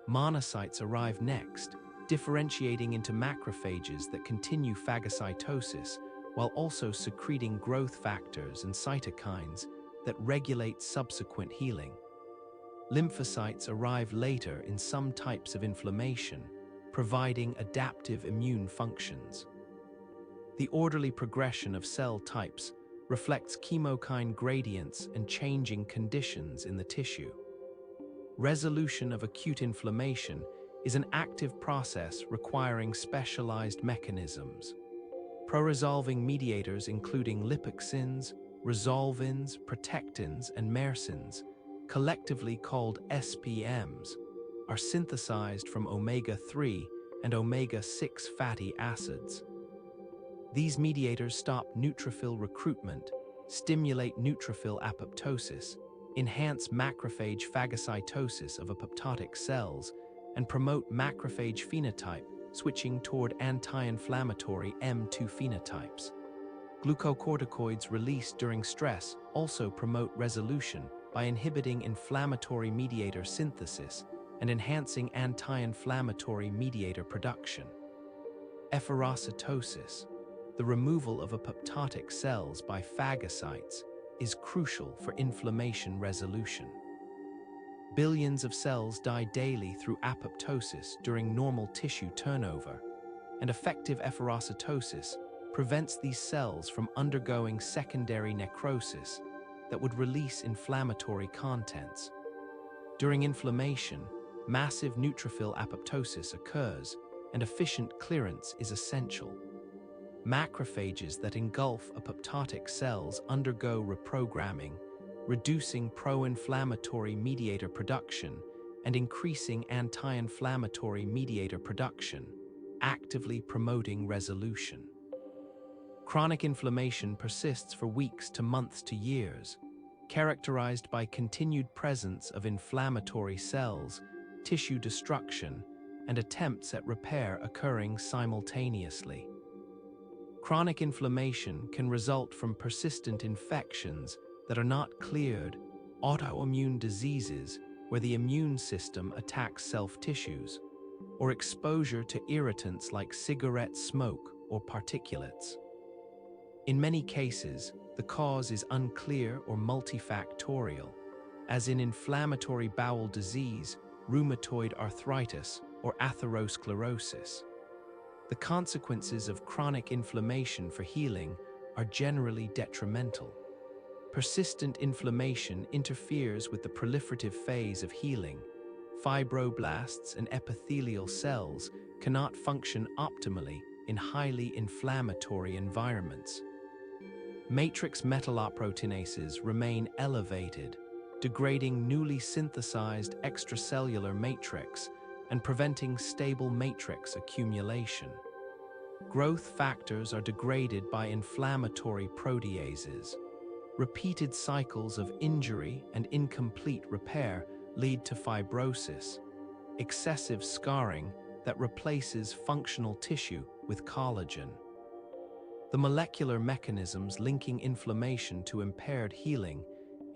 Monocytes arrive next, differentiating into macrophages that continue phagocytosis while also secreting growth factors and cytokines that regulate subsequent healing. Lymphocytes arrive later in some types of inflammation, providing adaptive immune functions. The orderly progression of cell types reflects chemokine gradients and changing conditions in the tissue. Resolution of acute inflammation is an active process requiring specialized mechanisms. Pro-resolving mediators including lipoxins, resolvins, protectins, and mersins, collectively called SPMs, are synthesized from omega-3 and omega-6 fatty acids. These mediators stop neutrophil recruitment, stimulate neutrophil apoptosis, enhance macrophage phagocytosis of apoptotic cells, and promote macrophage phenotype, switching toward anti-inflammatory M2 phenotypes. Glucocorticoids released during stress also promote resolution by inhibiting inflammatory mediator synthesis and enhancing anti-inflammatory mediator production. Efferocytosis, the removal of apoptotic cells by phagocytes, is crucial for inflammation resolution. Billions of cells die daily through apoptosis during normal tissue turnover, and effective efferocytosis prevents these cells from undergoing secondary necrosis that would release inflammatory contents. During inflammation, massive neutrophil apoptosis occurs, and efficient clearance is essential. Macrophages that engulf apoptotic cells undergo reprogramming, reducing pro-inflammatory mediator production and increasing anti-inflammatory mediator production, actively promoting resolution. Chronic inflammation persists for weeks to months to years, characterized by continued presence of inflammatory cells, tissue destruction, and attempts at repair occurring simultaneously. Chronic inflammation can result from persistent infections that are not cleared, autoimmune diseases where the immune system attacks self-tissues, or exposure to irritants like cigarette smoke or particulates. In many cases, the cause is unclear or multifactorial, as in inflammatory bowel disease, rheumatoid arthritis, or atherosclerosis. The consequences of chronic inflammation for healing are generally detrimental. Persistent inflammation interferes with the proliferative phase of healing. Fibroblasts and epithelial cells cannot function optimally in highly inflammatory environments. Matrix metalloproteinases remain elevated, degrading newly synthesized extracellular matrix and preventing stable matrix accumulation. Growth factors are degraded by inflammatory proteases. Repeated cycles of injury and incomplete repair lead to fibrosis, excessive scarring that replaces functional tissue with collagen. The molecular mechanisms linking inflammation to impaired healing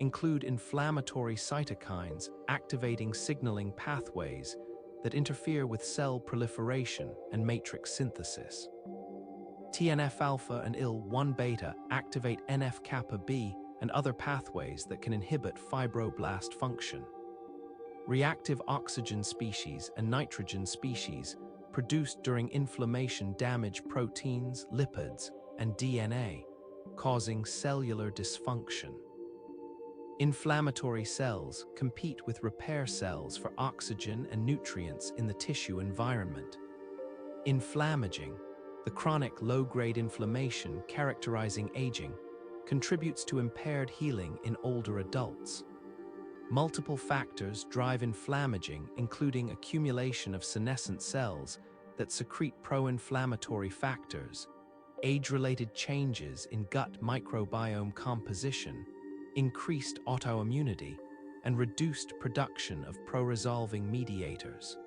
include inflammatory cytokines activating signaling pathways that interfere with cell proliferation and matrix synthesis. TNF-alpha and IL-1 beta activate NF-kappa B and other pathways that can inhibit fibroblast function. Reactive oxygen species and nitrogen species produced during inflammation damage proteins, lipids, and DNA, causing cellular dysfunction. Inflammatory cells compete with repair cells for oxygen and nutrients in the tissue environment. Inflammaging, the chronic low-grade inflammation characterizing aging, contributes to impaired healing in older adults. Multiple factors drive inflammaging, including accumulation of senescent cells that secrete pro-inflammatory factors, age-related changes in gut microbiome composition, increased autoimmunity, and reduced production of pro-resolving mediators.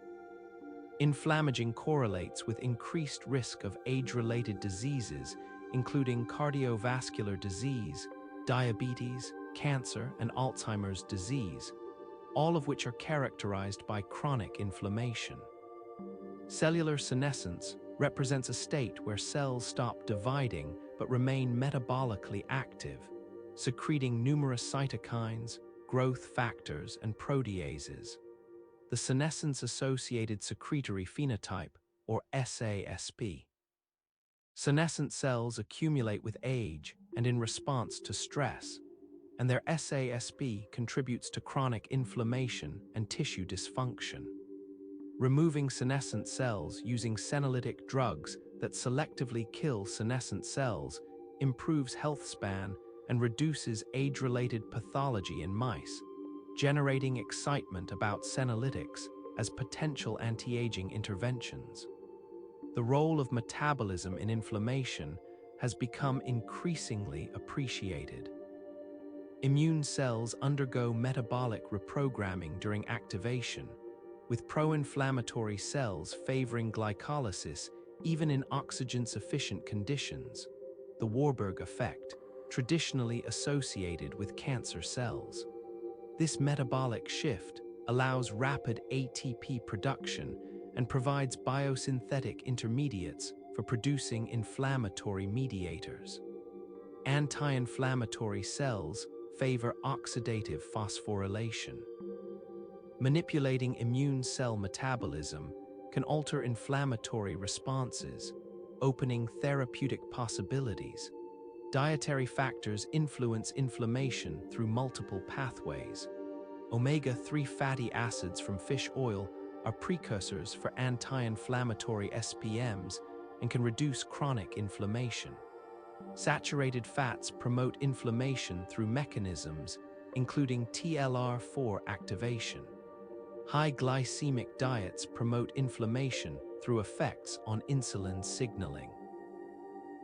Inflammaging correlates with increased risk of age-related diseases, including cardiovascular disease, diabetes, cancer, and Alzheimer's disease, all of which are characterized by chronic inflammation. Cellular senescence represents a state where cells stop dividing but remain metabolically active, secreting numerous cytokines, growth factors, and proteases. The senescence-associated secretory phenotype, or SASP. Senescent cells accumulate with age and in response to stress, and their SASP contributes to chronic inflammation and tissue dysfunction. Removing senescent cells using senolytic drugs that selectively kill senescent cells improves health span and reduces age-related pathology in mice, generating excitement about senolytics as potential anti-aging interventions. The role of metabolism in inflammation has become increasingly appreciated. Immune cells undergo metabolic reprogramming during activation, with pro-inflammatory cells favoring glycolysis even in oxygen-sufficient conditions, the Warburg effect, traditionally associated with cancer cells. This metabolic shift allows rapid ATP production and provides biosynthetic intermediates for producing inflammatory mediators. Anti-inflammatory cells favor oxidative phosphorylation. Manipulating immune cell metabolism can alter inflammatory responses, opening therapeutic possibilities. Dietary factors influence inflammation through multiple pathways. Omega-3 fatty acids from fish oil are precursors for anti-inflammatory SPMs and can reduce chronic inflammation. Saturated fats promote inflammation through mechanisms, including TLR4 activation. High glycemic diets promote inflammation through effects on insulin signaling.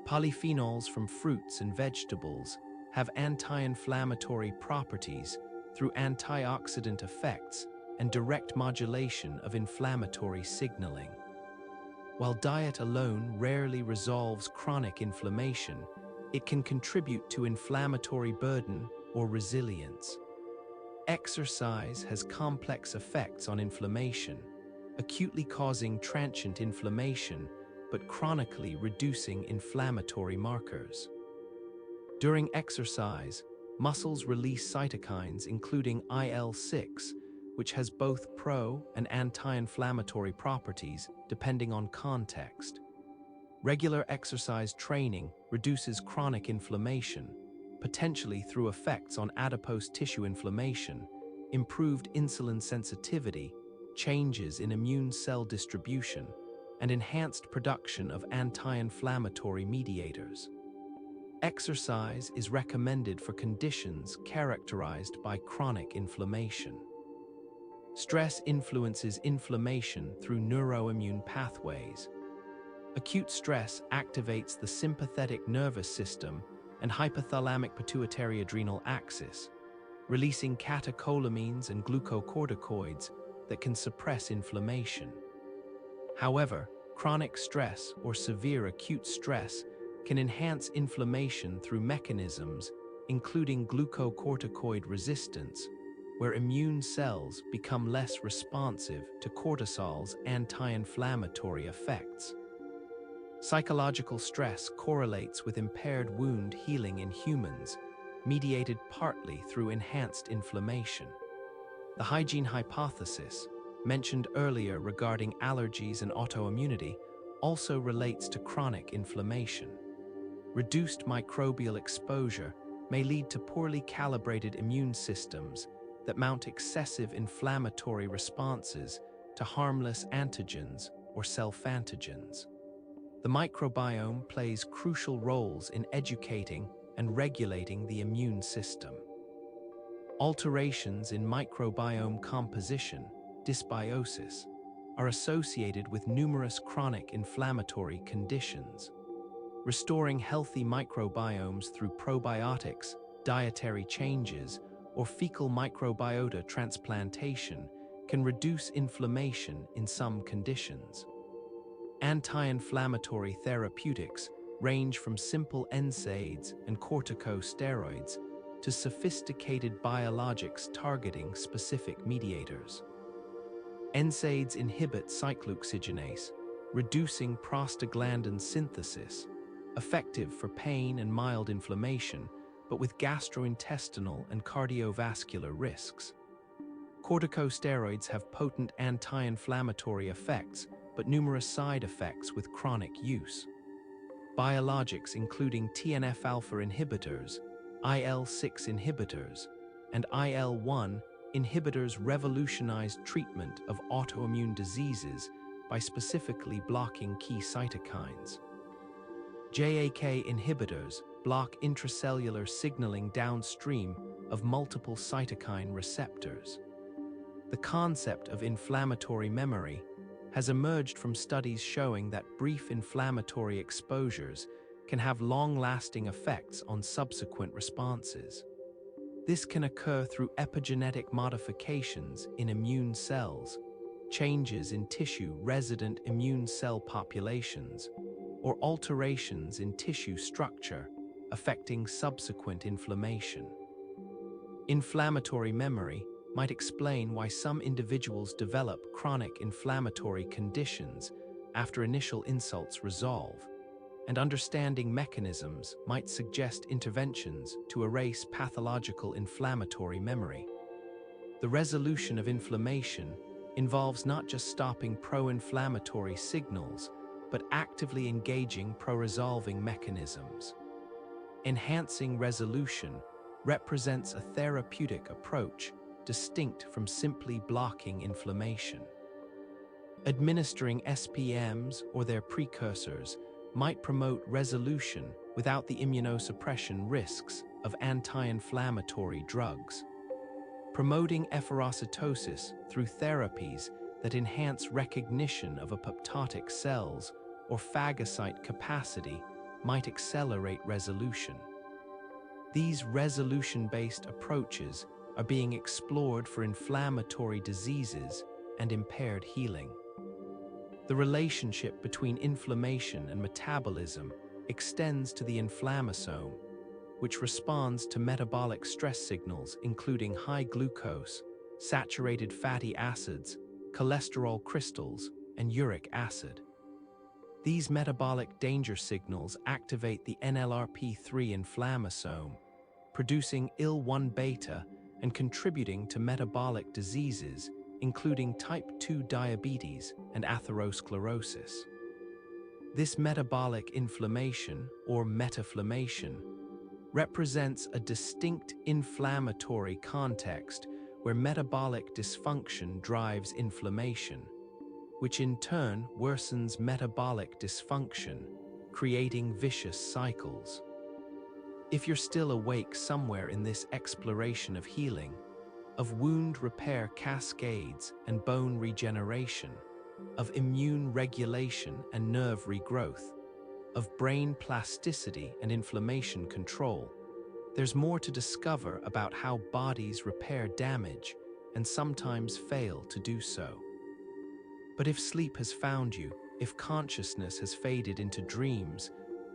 Polyphenols from fruits and vegetables have anti-inflammatory properties through antioxidant effects and direct modulation of inflammatory signaling. While diet alone rarely resolves chronic inflammation, it can contribute to inflammatory burden or resilience. Exercise has complex effects on inflammation, acutely causing transient inflammation but chronically reducing inflammatory markers. During exercise, muscles release cytokines including IL-6, which has both pro- and anti-inflammatory properties depending on context. Regular exercise training reduces chronic inflammation, potentially through effects on adipose tissue inflammation, improved insulin sensitivity, changes in immune cell distribution, and enhanced production of anti-inflammatory mediators. Exercise is recommended for conditions characterized by chronic inflammation. Stress influences inflammation through neuroimmune pathways. Acute stress activates the sympathetic nervous system and hypothalamic pituitary adrenal axis, releasing catecholamines and glucocorticoids that can suppress inflammation. However, chronic stress or severe acute stress can enhance inflammation through mechanisms including glucocorticoid resistance, where immune cells become less responsive to cortisol's anti-inflammatory effects. Psychological stress correlates with impaired wound healing in humans, mediated partly through enhanced inflammation. The hygiene hypothesis, mentioned earlier regarding allergies and autoimmunity, also relates to chronic inflammation. Reduced microbial exposure may lead to poorly calibrated immune systems that mount excessive inflammatory responses to harmless antigens or self-antigens. The microbiome plays crucial roles in educating and regulating the immune system. Alterations in microbiome composition, dysbiosis, are associated with numerous chronic inflammatory conditions. Restoring healthy microbiomes through probiotics, dietary changes, or fecal microbiota transplantation can reduce inflammation in some conditions. Anti-inflammatory therapeutics range from simple NSAIDs and corticosteroids to sophisticated biologics targeting specific mediators. NSAIDs inhibit cyclooxygenase, reducing prostaglandin synthesis, effective for pain and mild inflammation, but with gastrointestinal and cardiovascular risks. Corticosteroids have potent anti-inflammatory effects, but numerous side effects with chronic use. Biologics including TNF-alpha inhibitors, IL-6 inhibitors, and IL-1 inhibitors revolutionized treatment of autoimmune diseases by specifically blocking key cytokines. JAK inhibitors block intracellular signaling downstream of multiple cytokine receptors. The concept of inflammatory memory has emerged from studies showing that brief inflammatory exposures can have long-lasting effects on subsequent responses. This can occur through epigenetic modifications in immune cells, changes in tissue-resident immune cell populations, or alterations in tissue structure affecting subsequent inflammation. Inflammatory memory might explain why some individuals develop chronic inflammatory conditions after initial insults resolve, and understanding mechanisms might suggest interventions to erase pathological inflammatory memory. The resolution of inflammation involves not just stopping pro-inflammatory signals, but actively engaging pro-resolving mechanisms. Enhancing resolution represents a therapeutic approach distinct from simply blocking inflammation. Administering SPMs or their precursors might promote resolution without the immunosuppression risks of anti-inflammatory drugs. Promoting efferocytosis through therapies that enhance recognition of apoptotic cells or phagocyte capacity might accelerate resolution. These resolution-based approaches are being explored for inflammatory diseases and impaired healing. The relationship between inflammation and metabolism extends to the inflammasome, which responds to metabolic stress signals including high glucose, saturated fatty acids, cholesterol crystals, and uric acid. These metabolic danger signals activate the NLRP3 inflammasome, producing IL-1 beta and contributing to metabolic diseases, including type 2 diabetes and atherosclerosis. This metabolic inflammation, or metaflammation, represents a distinct inflammatory context where metabolic dysfunction drives inflammation, which in turn worsens metabolic dysfunction, creating vicious cycles. If you're still awake somewhere in this exploration of healing, of wound repair cascades and bone regeneration, of immune regulation and nerve regrowth, of brain plasticity and inflammation control, there's more to discover about how bodies repair damage and sometimes fail to do so. But if sleep has found you, if consciousness has faded into dreams,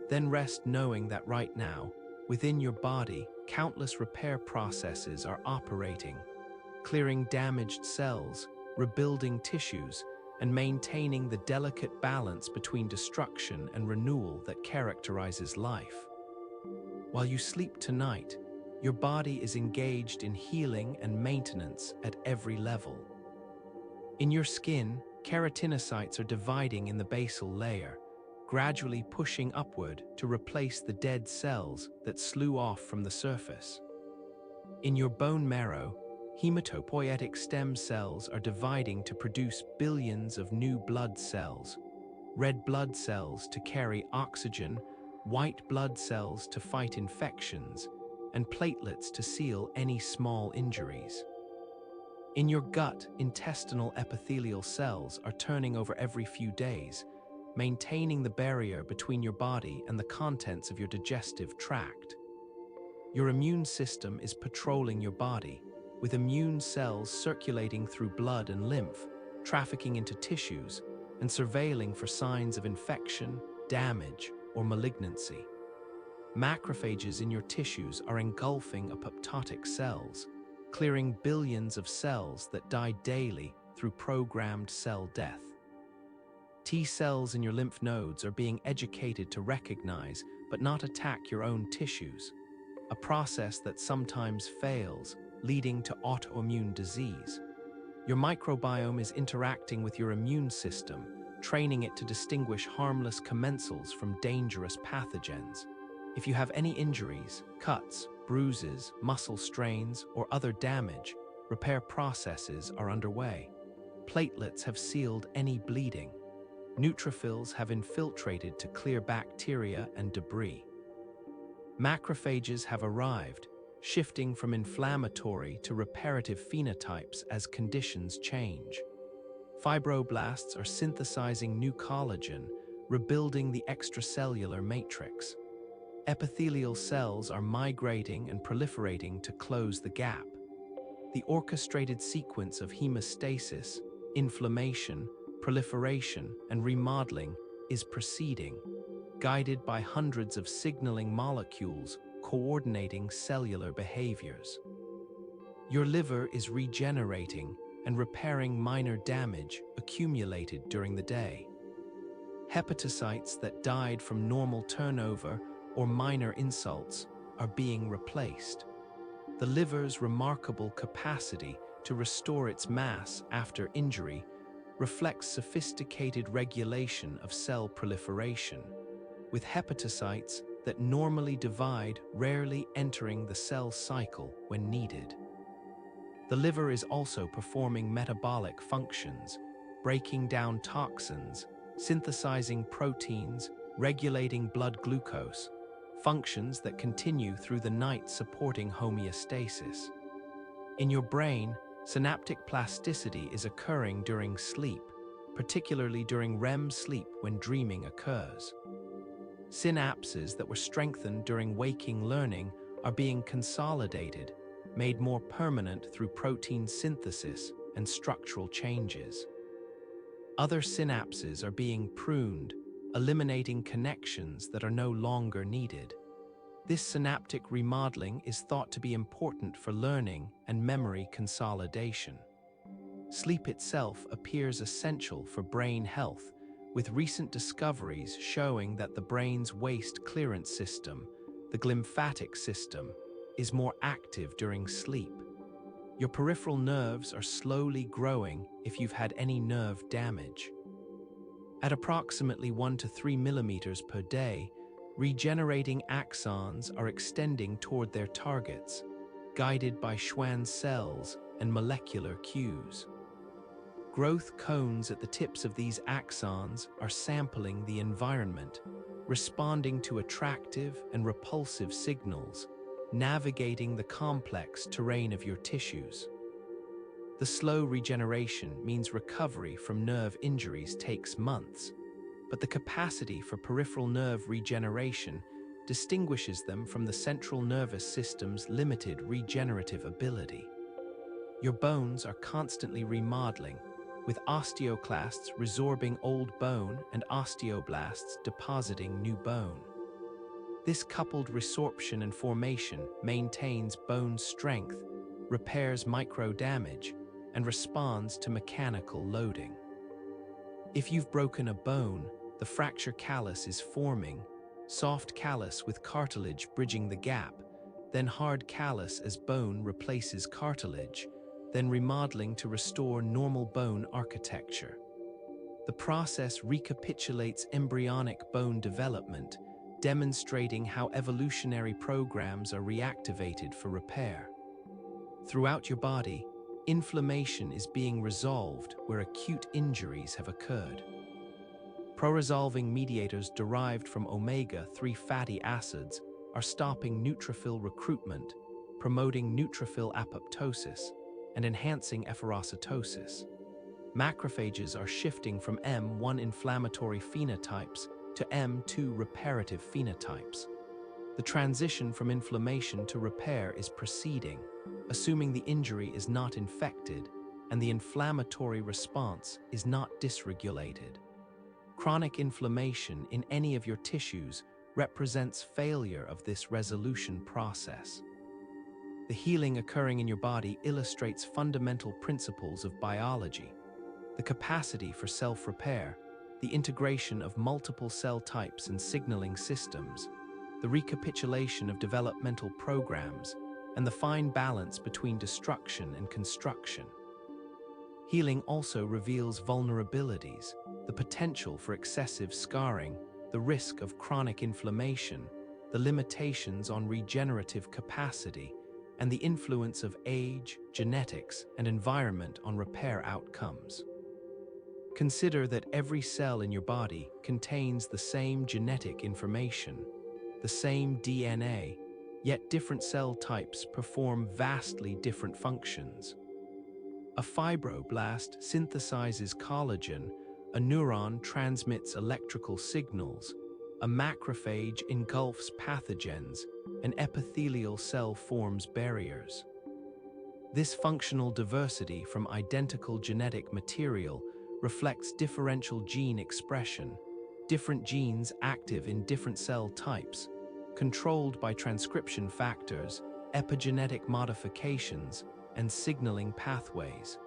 then rest knowing that right now, within your body, countless repair processes are operating, clearing damaged cells, rebuilding tissues, and maintaining the delicate balance between destruction and renewal that characterizes life. While you sleep tonight, your body is engaged in healing and maintenance at every level. In your skin, keratinocytes are dividing in the basal layer, gradually pushing upward to replace the dead cells that slew off from the surface. In your bone marrow, hematopoietic stem cells are dividing to produce billions of new blood cells, red blood cells to carry oxygen, white blood cells to fight infections, and platelets to seal any small injuries. In your gut, intestinal epithelial cells are turning over every few days, maintaining the barrier between your body and the contents of your digestive tract. Your immune system is patrolling your body, with immune cells circulating through blood and lymph, trafficking into tissues, and surveilling for signs of infection, damage, or malignancy. Macrophages in your tissues are engulfing apoptotic cells, clearing billions of cells that die daily through programmed cell death. T cells in your lymph nodes are being educated to recognize but not attack your own tissues, a process that sometimes fails, leading to autoimmune disease. Your microbiome is interacting with your immune system, training it to distinguish harmless commensals from dangerous pathogens. If you have any injuries, cuts, bruises, muscle strains, or other damage, repair processes are underway. Platelets have sealed any bleeding. Neutrophils have infiltrated to clear bacteria and debris. Macrophages have arrived, shifting from inflammatory to reparative phenotypes as conditions change. Fibroblasts are synthesizing new collagen, rebuilding the extracellular matrix. Epithelial cells are migrating and proliferating to close the gap. The orchestrated sequence of hemostasis, inflammation, proliferation, and remodeling is proceeding, guided by hundreds of signaling molecules coordinating cellular behaviors. Your liver is regenerating and repairing minor damage accumulated during the day. Hepatocytes that died from normal turnover or minor insults are being replaced. The liver's remarkable capacity to restore its mass after injury reflects sophisticated regulation of cell proliferation, with hepatocytes that normally divide rarely entering the cell cycle when needed. The liver is also performing metabolic functions, breaking down toxins, synthesizing proteins, regulating blood glucose, functions that continue through the night supporting homeostasis. In your brain, synaptic plasticity is occurring during sleep, particularly during REM sleep when dreaming occurs. Synapses that were strengthened during waking learning are being consolidated, made more permanent through protein synthesis and structural changes. Other synapses are being pruned, eliminating connections that are no longer needed. This synaptic remodeling is thought to be important for learning and memory consolidation. Sleep itself appears essential for brain health, with recent discoveries showing that the brain's waste clearance system, the glymphatic system, is more active during sleep. Your peripheral nerves are slowly growing if you've had any nerve damage. At approximately 1 to 3 millimeters per day, regenerating axons are extending toward their targets, guided by Schwann cells and molecular cues. Growth cones at the tips of these axons are sampling the environment, responding to attractive and repulsive signals, navigating the complex terrain of your tissues. The slow regeneration means recovery from nerve injuries takes months, but the capacity for peripheral nerve regeneration distinguishes them from the central nervous system's limited regenerative ability. Your bones are constantly remodeling, with osteoclasts resorbing old bone and osteoblasts depositing new bone. This coupled resorption and formation maintains bone strength, repairs micro-damage, and responds to mechanical loading. If you've broken a bone, the fracture callus is forming, soft callus with cartilage bridging the gap, then hard callus as bone replaces cartilage, then remodeling to restore normal bone architecture. The process recapitulates embryonic bone development, demonstrating how evolutionary programs are reactivated for repair. Throughout your body, inflammation is being resolved where acute injuries have occurred. Pro-resolving mediators derived from omega-3 fatty acids are stopping neutrophil recruitment, promoting neutrophil apoptosis, and enhancing efferocytosis. Macrophages are shifting from M1 inflammatory phenotypes to M2 reparative phenotypes. The transition from inflammation to repair is proceeding, assuming the injury is not infected and the inflammatory response is not dysregulated. Chronic inflammation in any of your tissues represents failure of this resolution process. The healing occurring in your body illustrates fundamental principles of biology: the capacity for self-repair, the integration of multiple cell types and signaling systems, the recapitulation of developmental programs, and the fine balance between destruction and construction. Healing also reveals vulnerabilities, the potential for excessive scarring, the risk of chronic inflammation, the limitations on regenerative capacity, and the influence of age, genetics, and environment on repair outcomes. Consider that every cell in your body contains the same genetic information, the same DNA, yet different cell types perform vastly different functions. A fibroblast synthesizes collagen, a neuron transmits electrical signals, a macrophage engulfs pathogens, an epithelial cell forms barriers. This functional diversity from identical genetic material reflects differential gene expression, different genes active in different cell types, controlled by transcription factors, epigenetic modifications, and signaling pathways.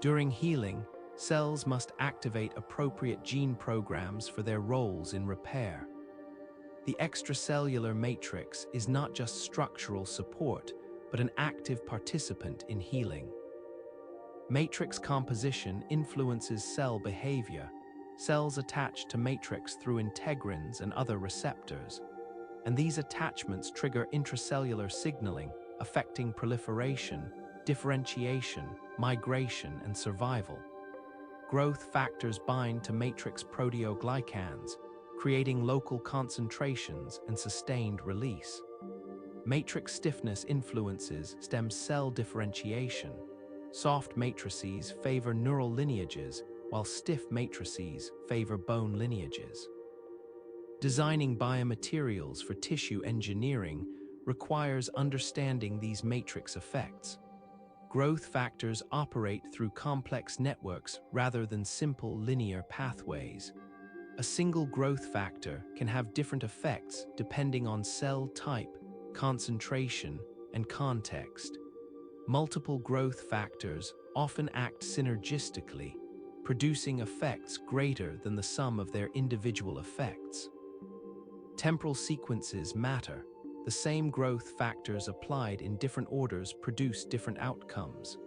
During healing, cells must activate appropriate gene programs for their roles in repair. The extracellular matrix is not just structural support, but an active participant in healing. Matrix composition influences cell behavior. Cells attach to matrix through integrins and other receptors, and these attachments trigger intracellular signaling, affecting proliferation, differentiation, migration, and survival. Growth factors bind to matrix proteoglycans, creating local concentrations and sustained release. Matrix stiffness influences stem cell differentiation. Soft matrices favor neural lineages, while stiff matrices favor bone lineages. Designing biomaterials for tissue engineering requires understanding these matrix effects. Growth factors operate through complex networks rather than simple linear pathways. A single growth factor can have different effects depending on cell type, concentration, and context. Multiple growth factors often act synergistically, producing effects greater than the sum of their individual effects. Temporal sequences matter. The same growth factors applied in different orders produce different outcomes.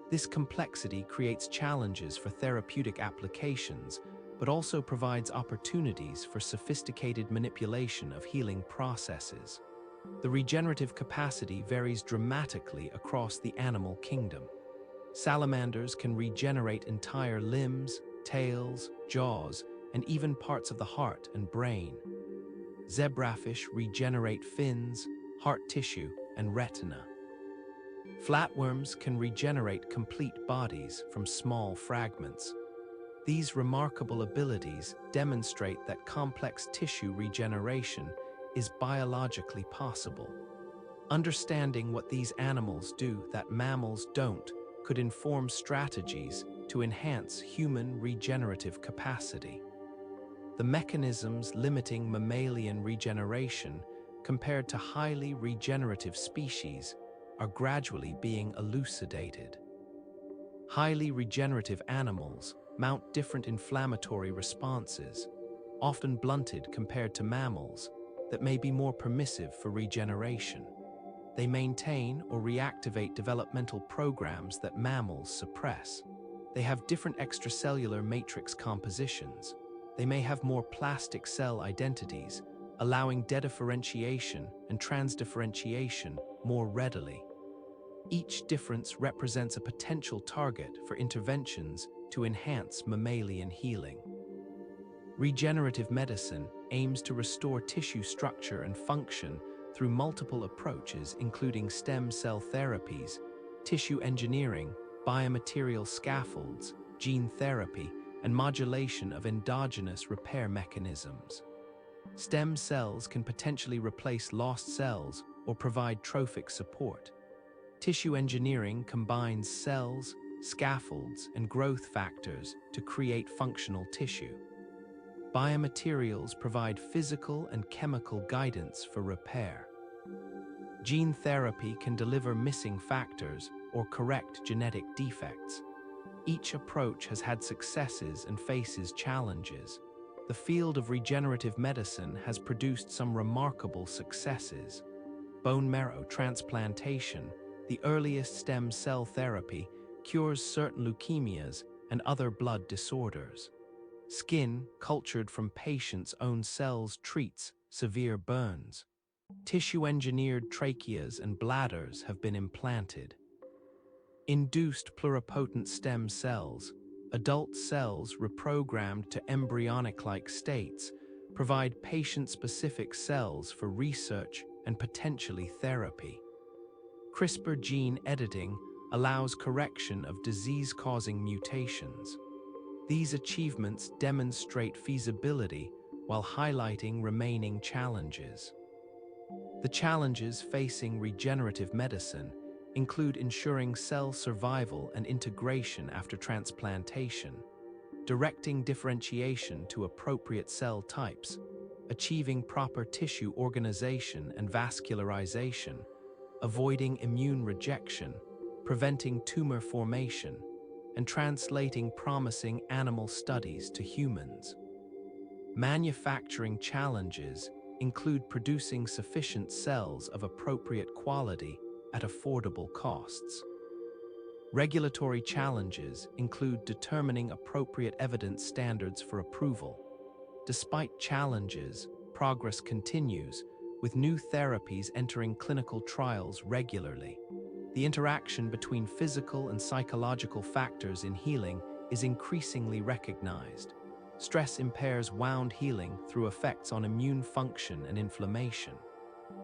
This complexity creates challenges for therapeutic applications, but also provides opportunities for sophisticated manipulation of healing processes. The regenerative capacity varies dramatically across the animal kingdom. Salamanders can regenerate entire limbs, tails, jaws, and even parts of the heart and brain. Zebrafish regenerate fins, heart tissue, and retina. Flatworms can regenerate complete bodies from small fragments. These remarkable abilities demonstrate that complex tissue regeneration is biologically possible. Understanding what these animals do that mammals don't could inform strategies to enhance human regenerative capacity. The mechanisms limiting mammalian regeneration compared to highly regenerative species are gradually being elucidated. Highly regenerative animals mount different inflammatory responses, often blunted compared to mammals, that may be more permissive for regeneration. They maintain or reactivate developmental programs that mammals suppress. They have different extracellular matrix compositions. They may have more plastic cell identities, allowing dedifferentiation and transdifferentiation more readily. Each difference represents a potential target for interventions to enhance mammalian healing. Regenerative medicine aims to restore tissue structure and function through multiple approaches, including stem cell therapies, tissue engineering, biomaterial scaffolds, gene therapy, and modulation of endogenous repair mechanisms. Stem cells can potentially replace lost cells or provide trophic support. Tissue engineering combines cells, scaffolds, and growth factors to create functional tissue. Biomaterials provide physical and chemical guidance for repair. Gene therapy can deliver missing factors or correct genetic defects. Each approach has had successes and faces challenges. The field of regenerative medicine has produced some remarkable successes. Bone marrow transplantation, the earliest stem cell therapy, cures certain leukemias and other blood disorders. Skin, cultured from patients' own cells, treats severe burns. Tissue-engineered tracheas and bladders have been implanted. Induced pluripotent stem cells, adult cells reprogrammed to embryonic-like states, provide patient-specific cells for research and potentially therapy. CRISPR gene editing allows correction of disease-causing mutations. These achievements demonstrate feasibility while highlighting remaining challenges. The challenges facing regenerative medicine include ensuring cell survival and integration after transplantation, directing differentiation to appropriate cell types, achieving proper tissue organization and vascularization, avoiding immune rejection, preventing tumor formation, and translating promising animal studies to humans. Manufacturing challenges include producing sufficient cells of appropriate quality at affordable costs. Regulatory challenges include determining appropriate evidence standards for approval. Despite challenges, progress continues, with new therapies entering clinical trials regularly. The interaction between physical and psychological factors in healing is increasingly recognized. Stress impairs wound healing through effects on immune function and inflammation.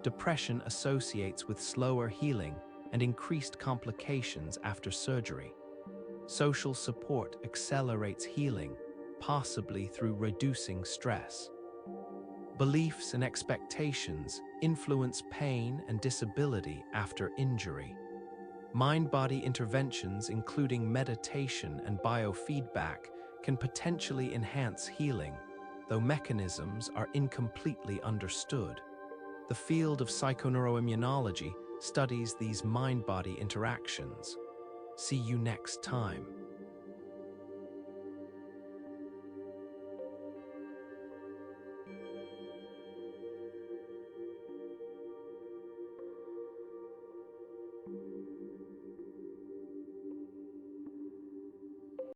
Depression associates with slower healing and increased complications after surgery. Social support accelerates healing, possibly through reducing stress. Beliefs and expectations influence pain and disability after injury. Mind-body interventions, including meditation and biofeedback, can potentially enhance healing, though mechanisms are incompletely understood. The field of psychoneuroimmunology studies these mind-body interactions. See you next time.